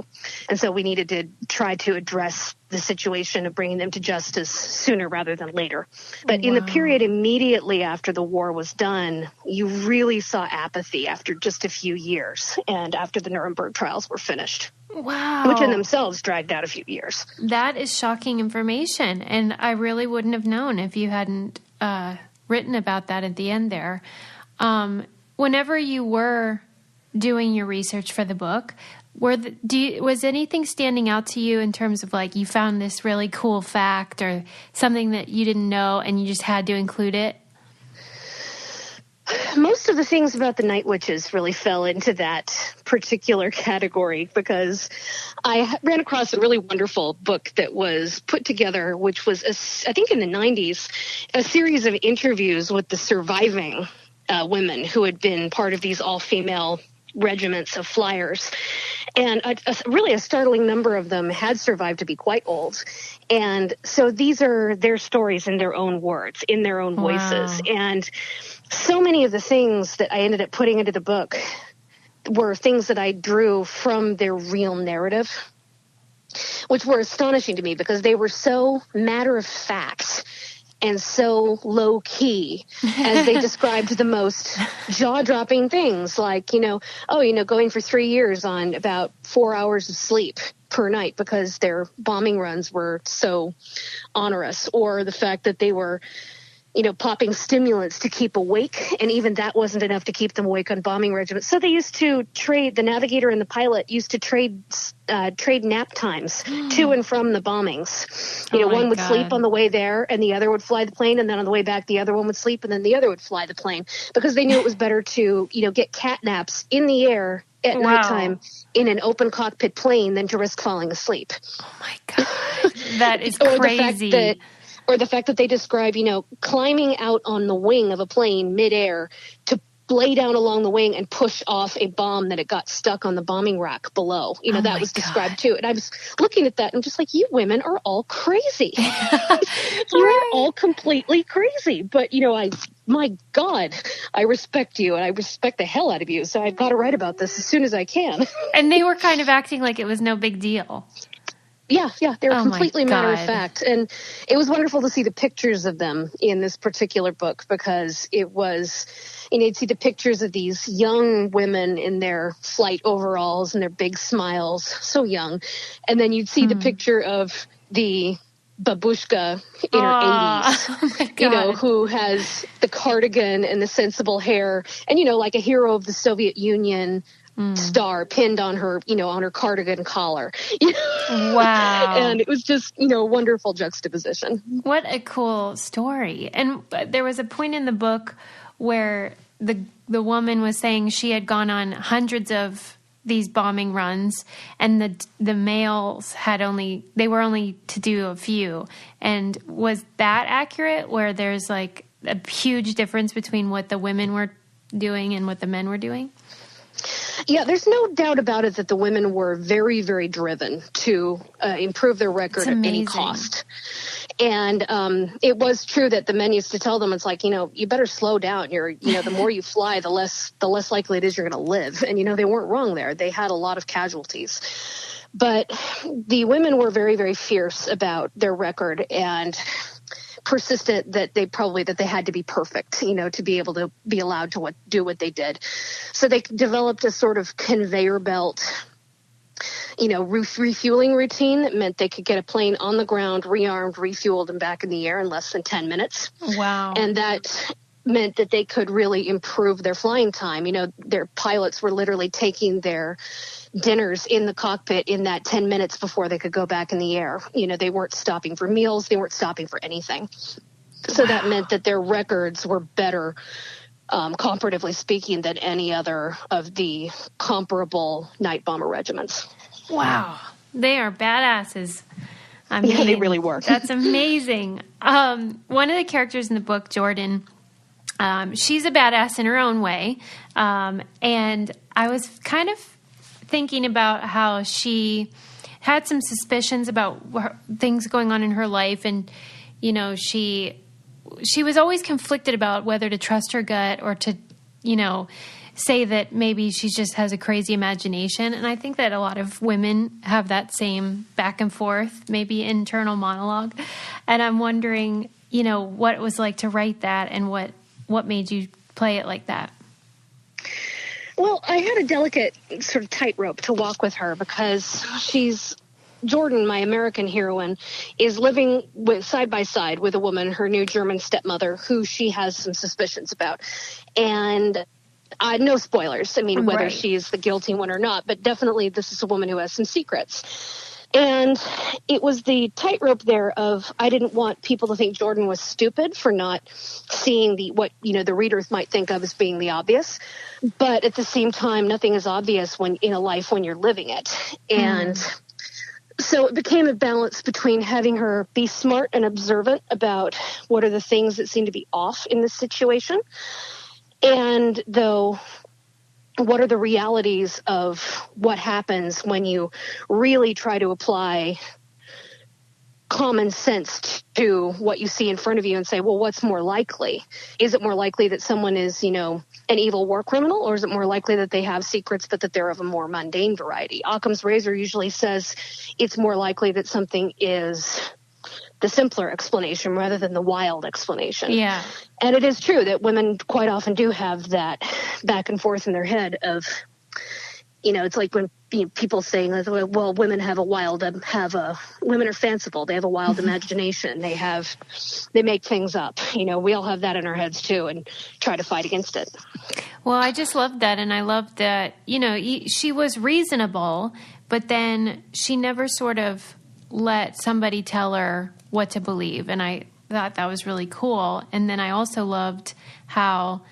And so we needed to try to address the situation of bringing them to justice sooner rather than later. But in the period immediately after the war was done, you really saw apathy after just a few years and after the Nuremberg trials were finished. Wow. Which in themselves dragged out a few years. That is shocking information, and I really wouldn't have known if you hadn't written about that at the end there. Whenever you were doing your research for the book, was anything standing out to you in terms of, like, you found this really cool fact or something that you didn't know and you just had to include it? Most of the things about the Night Witches really fell into that particular category, because I ran across a really wonderful book that was put together, which was, I think in the 90s, a series of interviews with the surviving women who had been part of these all-female regiments of flyers. And really a startling number of them had survived to be quite old. And so these are their stories in their own words, in their own voices. And so many of the things that I ended up putting into the book were things that I drew from their real narrative, which were astonishing to me because they were so matter of fact and so low key as they described the most jaw-dropping things, like, going for 3 years on about 4 hours of sleep per night because their bombing runs were so onerous, or the fact that they were popping stimulants to keep awake, and even that wasn't enough to keep them awake on bombing regiments. So they used to trade, the navigator and the pilot used to trade nap times to and from the bombings. One would sleep on the way there, and the other would fly the plane, and then on the way back, the other one would sleep, and then the other would fly the plane, because they knew it was better to, get cat naps in the air at nighttime in an open cockpit plane than to risk falling asleep. Oh my God. That is crazy. Or the fact that they describe, climbing out on the wing of a plane midair to lay down along the wing and push off a bomb that it got stuck on the bombing rack below. That was described too. And I was looking at that and just like, you women are all crazy. You're all completely crazy. But, my God, I respect you and I respect the hell out of you. So I've got to write about this as soon as I can. And they were kind of acting like it was no big deal. Yeah, they were completely matter of fact. And it was wonderful to see the pictures of them in this particular book, because it was, you'd see the pictures of these young women in their flight overalls and their big smiles, so young. And then you'd see the picture of the babushka in her 80s, who has the cardigan and the sensible hair and, like a hero of the Soviet Union star pinned on her, on her cardigan collar. Wow. And it was just, wonderful juxtaposition. What a cool story. And there was a point in the book where the woman was saying she had gone on hundreds of these bombing runs, and the males they were only to do a few. And was that accurate, where there's like a huge difference between what the women were doing and what the men were doing? Yeah, there's no doubt about it that the women were very, very driven to improve their record at any cost. And it was true that the men used to tell them, it's like, you better slow down. The more you fly, the less likely it is you're going to live. And, they weren't wrong there. They had a lot of casualties. But the women were very, very fierce about their record and persistent that they had to be perfect, to be able to be allowed to do what they did. So they developed a sort of conveyor belt, refueling routine that meant they could get a plane on the ground, rearmed, refueled, and back in the air in less than 10 minutes. Wow. And that meant that they could really improve their flying time. Their pilots were literally taking their dinners in the cockpit in that 10 minutes before they could go back in the air. They weren't stopping for meals. They weren't stopping for anything. So that meant that their records were better, comparatively speaking, than any other of the comparable night bomber regiments. Wow. They are badasses. I mean, yeah, they really were. That's amazing. One of the characters in the book, Jordan, she's a badass in her own way. And I was kind of thinking about how she had some suspicions about things going on in her life. And, she was always conflicted about whether to trust her gut or to, say that maybe she just has a crazy imagination. And I think that a lot of women have that same back and forth, maybe internal monologue. And I'm wondering, what it was like to write that and what made you play it like that? Well, I had a delicate sort of tightrope to walk with her because Jordan, my American heroine, is living side by side with a woman, her new German stepmother, who she has some suspicions about. And no spoilers. I mean, whether she's the guilty one or not, but definitely this is a woman who has some secrets. And it was the tightrope there of, I didn't want people to think Jordan was stupid for not seeing what the readers might think of as being the obvious. But at the same time, nothing is obvious in a life when you're living it. And so it became a balance between having her be smart and observant about what are the things that seem to be off in this situation. And what are the realities of what happens when you really try to apply common sense to what you see in front of you and say, well, what's more likely? Is it more likely that someone is, an evil war criminal, or is it more likely that they have secrets but that they're of a more mundane variety? Occam's razor usually says it's more likely that something is the simpler explanation rather than the wild explanation. Yeah. And it is true that women quite often do have that back and forth in their head of, it's like when people saying, well, women women are fanciful. They have a wild imagination. They make things up. We all have that in our heads too and try to fight against it. Well, I just loved that. And I loved that, she was reasonable, but then she never sort of let somebody tell her what to believe. And I thought that was really cool. And then I also loved how,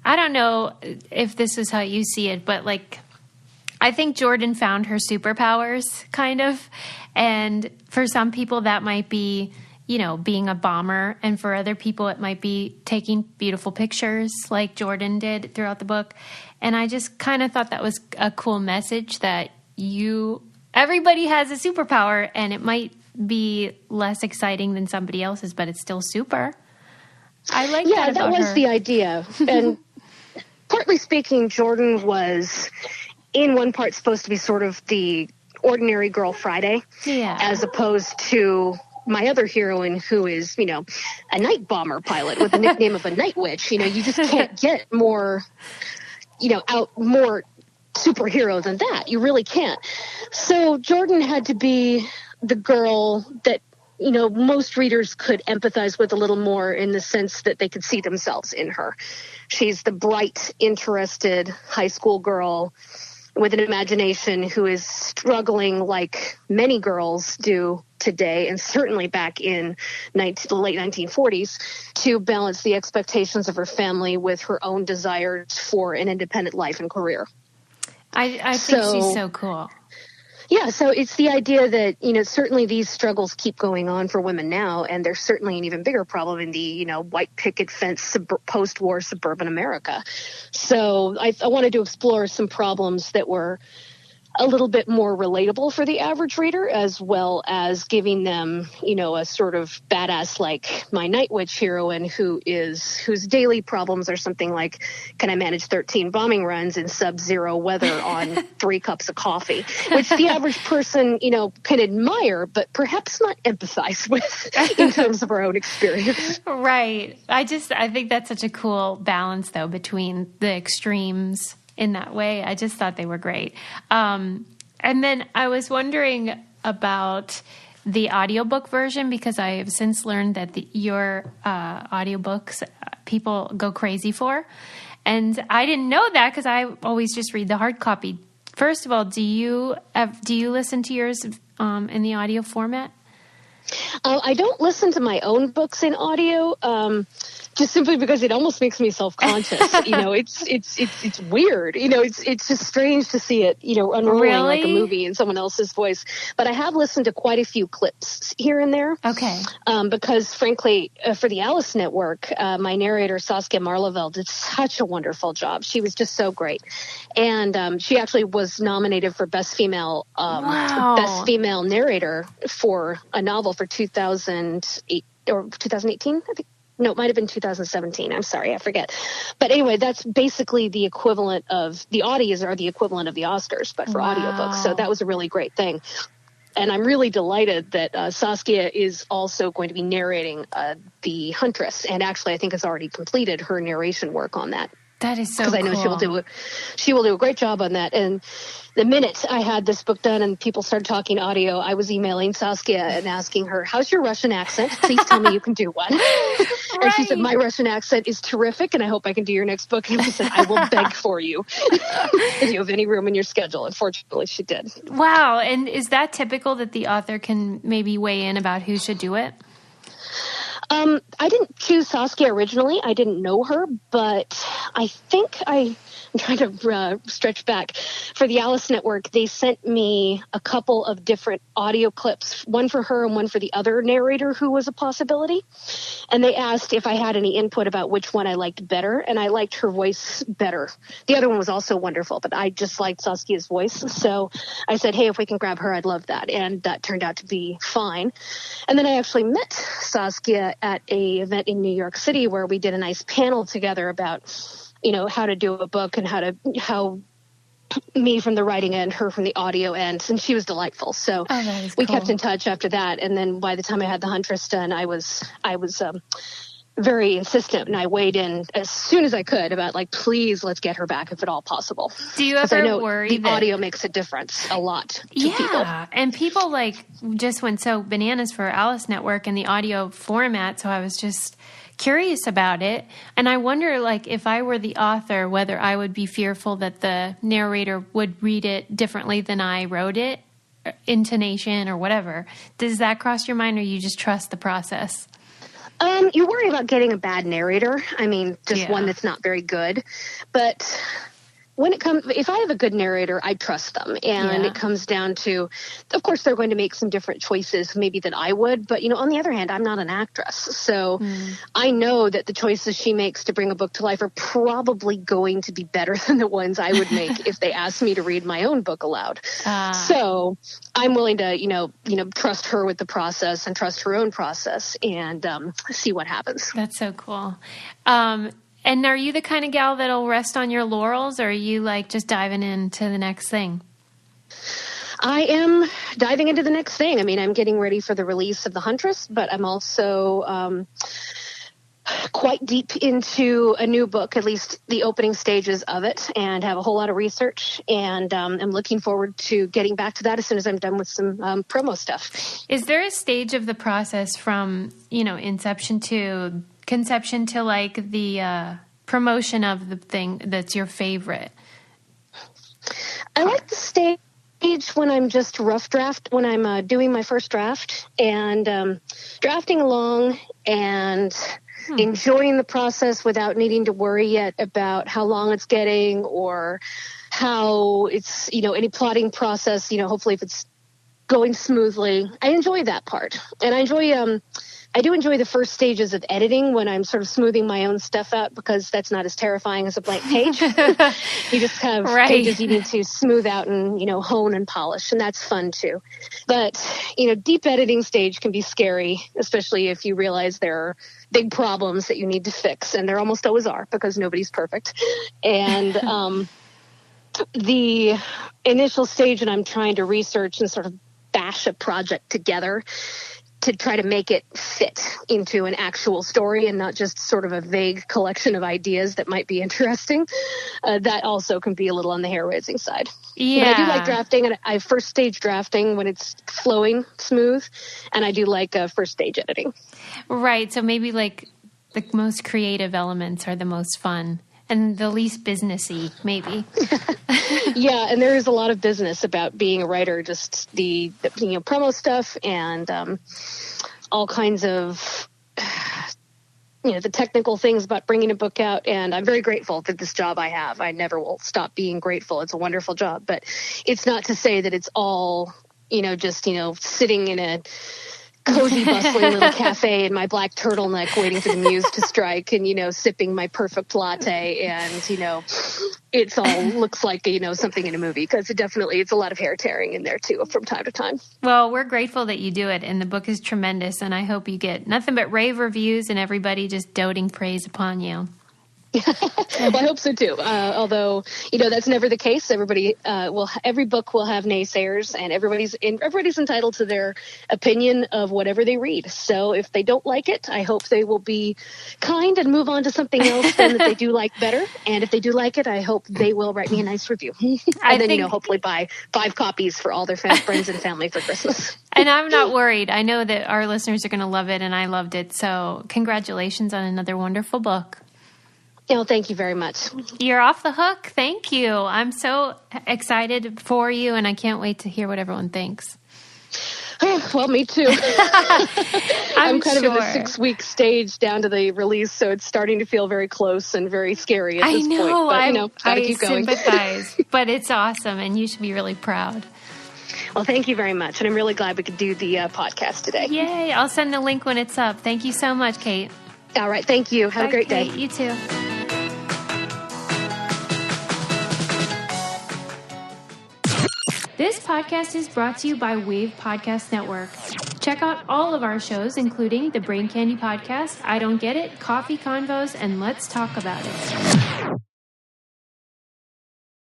I don't know if this is how you see it, but I think Jordan found her superpowers kind of. And for some people that might be, being a bomber. And for other people, it might be taking beautiful pictures like Jordan did throughout the book. And I just kind of thought that was a cool message that everybody has a superpower, and it might be less exciting than somebody else's, but it's still super. I like that about her. Yeah, that was the idea. And partly speaking, Jordan was in one part supposed to be sort of the ordinary girl Friday, as opposed to my other heroine who is, a night bomber pilot with the nickname of a night witch. You just can't get more superhero than that. You really can't. So Jordan had to be the girl that, most readers could empathize with a little more in the sense that they could see themselves in her. She's the bright, interested high school girl with an imagination who is struggling like many girls do today, and certainly back in the late 1940s, to balance the expectations of her family with her own desires for an independent life and career. I think she's so cool. Yeah, so it's the idea that, certainly these struggles keep going on for women now, and there's certainly an even bigger problem in the, white picket fence post-war suburban America. So I wanted to explore some problems that were a little bit more relatable for the average reader, as well as giving them, a sort of badass like my Night Witch heroine whose daily problems are something like, can I manage 13 bombing runs in sub-zero weather on 3 cups of coffee, which the average person, can admire, but perhaps not empathize with in terms of our own experience. Right. I think that's such a cool balance, though, between the extremes in that way. I just thought they were great. And then I was wondering about the audiobook version, because I have since learned that your audiobooks people go crazy for. And I didn't know that because I always just read the hard copy. First of all, do you listen to yours in the audio format? I don't listen to my own books in audio, just simply because it almost makes me self-conscious. It's weird. It's just strange to see it, unrolling like a movie in someone else's voice. But I have listened to quite a few clips here and there. Okay. Because frankly, for the Alice Network, my narrator Saskia Marlavelle did such a wonderful job. She was just so great, and she actually was nominated for Best Female Narrator for a novel for 2008 or 2018, I think. No, it might have been 2017. I'm sorry, I forget. But anyway, that's basically the equivalent of the Audios are the equivalent of the Oscars, but for audiobooks. So that was a really great thing. And I'm really delighted that Saskia is also going to be narrating the Huntress, and actually I think has already completed her narration work on that. That is so cool. Because I know she will do a great job on that. And the minute I had this book done and people started talking audio, I was emailing Saskia and asking her, how's your Russian accent? Please tell me you can do one. And she said, my Russian accent is terrific, and I hope I can do your next book. And she said, I will beg for you if you have any room in your schedule. Unfortunately, she did. Wow. And is that typical that the author can maybe weigh in about who should do it? I didn't choose Saskia originally. I didn't know her, but I think I'm trying to stretch back. For the Alice Network, they sent me a couple of different audio clips, one for her and one for the other narrator who was a possibility. And they asked if I had any input about which one I liked better, and I liked her voice better. The other one was also wonderful, but I just liked Saskia's voice. So I said, hey, if we can grab her, I'd love that. And that turned out to be fine. And then I actually met Saskia at a event in New York City where we did a nice panel together about, how to do a book and how me from the writing end, her from the audio end, and she was delightful. So we kept in touch after that. And then by the time I had the Huntress done, I was very insistent, and I weighed in as soon as I could about please, let's get her back if at all possible. Do you ever worry the audio makes a difference a lot to people? Yeah, and people just went so bananas for Alice Network and the audio format, so I was just curious about it. And I wonder, if I were the author, whether I would be fearful that the narrator would read it differently than I wrote it, intonation or whatever. Does that cross your mind, or you just trust the process? You worry about getting a bad narrator. I mean, one that's not very good. But if I have a good narrator, I trust them. And it comes down to, of course, they're going to make some different choices maybe than I would. But, on the other hand, I'm not an actress. So I know that the choices she makes to bring a book to life are probably going to be better than the ones I would make if they asked me to read my own book aloud. So I'm willing to, trust her with the process and trust her own process and see what happens. That's so cool. And are you the kind of gal that'll rest on your laurels, or are you just diving into the next thing? I am diving into the next thing. I mean, I'm getting ready for the release of the Huntress, but I'm also quite deep into a new book, at least the opening stages of it, and have a whole lot of research. And I'm looking forward to getting back to that as soon as I'm done with some promo stuff. Is there a stage of the process from, inception to conception to the promotion of the thing that's your favorite? I like the stage when I'm just when I'm doing my first draft and drafting along and enjoying the process without needing to worry yet about how long it's getting or how it's, any plotting process, hopefully if it's going smoothly. I enjoy that part. And I do enjoy the first stages of editing when I'm sort of smoothing my own stuff out, because that's not as terrifying as a blank page. You just have pages you need to smooth out and, hone and polish, and that's fun too. But, deep editing stage can be scary, especially if you realize there are big problems that you need to fix, and there almost always are because nobody's perfect. And the initial stage when I'm trying to research and sort of bash a project together to try to make it fit into an actual story and not just sort of a vague collection of ideas that might be interesting. That also can be a little on the hair-raising side. Yeah. But I do like drafting, and I first stage drafting when it's flowing smooth, and I do like first stage editing. Right. So maybe like the most creative elements are the most fun and the least businessy, maybe. Yeah, and there is a lot of business about being a writer, just the promo stuff and all kinds of the technical things about bringing a book out. And I'm very grateful for this job I have. I never will stop being grateful. It's a wonderful job, but it's not to say that it's all just sitting in a cozy, bustling little cafe in my black turtleneck waiting for the muse to strike and, sipping my perfect latte. And, it's all looks like, something in a movie, because it's a lot of hair tearing in there too from time to time. Well, we're grateful that you do it, and the book is tremendous, and I hope you get nothing but rave reviews and everybody just doting praise upon you. Well, I hope so too. Although, that's never the case. Every book will have naysayers, and everybody's entitled to their opinion of whatever they read. So if they don't like it, I hope they will be kind and move on to something else then that they do like better. And if they do like it, I hope they will write me a nice review. And then, hopefully buy 5 copies for all their friends and family for Christmas. And I'm not worried. I know that our listeners are going to love it, and I loved it. So congratulations on another wonderful book. Thank you very much. You're off the hook. Thank you. I'm so excited for you, and I can't wait to hear what everyone thinks. Well, me too. I'm kind of in the 6-week stage down to the release, so it's starting to feel very close and very scary at this point. But, gotta keep going. Sympathize, but it's awesome, and you should be really proud. Well, thank you very much, and I'm really glad we could do the podcast today. Yay. I'll send the link when it's up. Thank you so much, Kate. All right. Thank you. Have a great day. You too. This podcast is brought to you by Wave Podcast Network. Check out all of our shows, including the Brain Candy Podcast, I Don't Get It, Coffee Convos, and Let's Talk About It.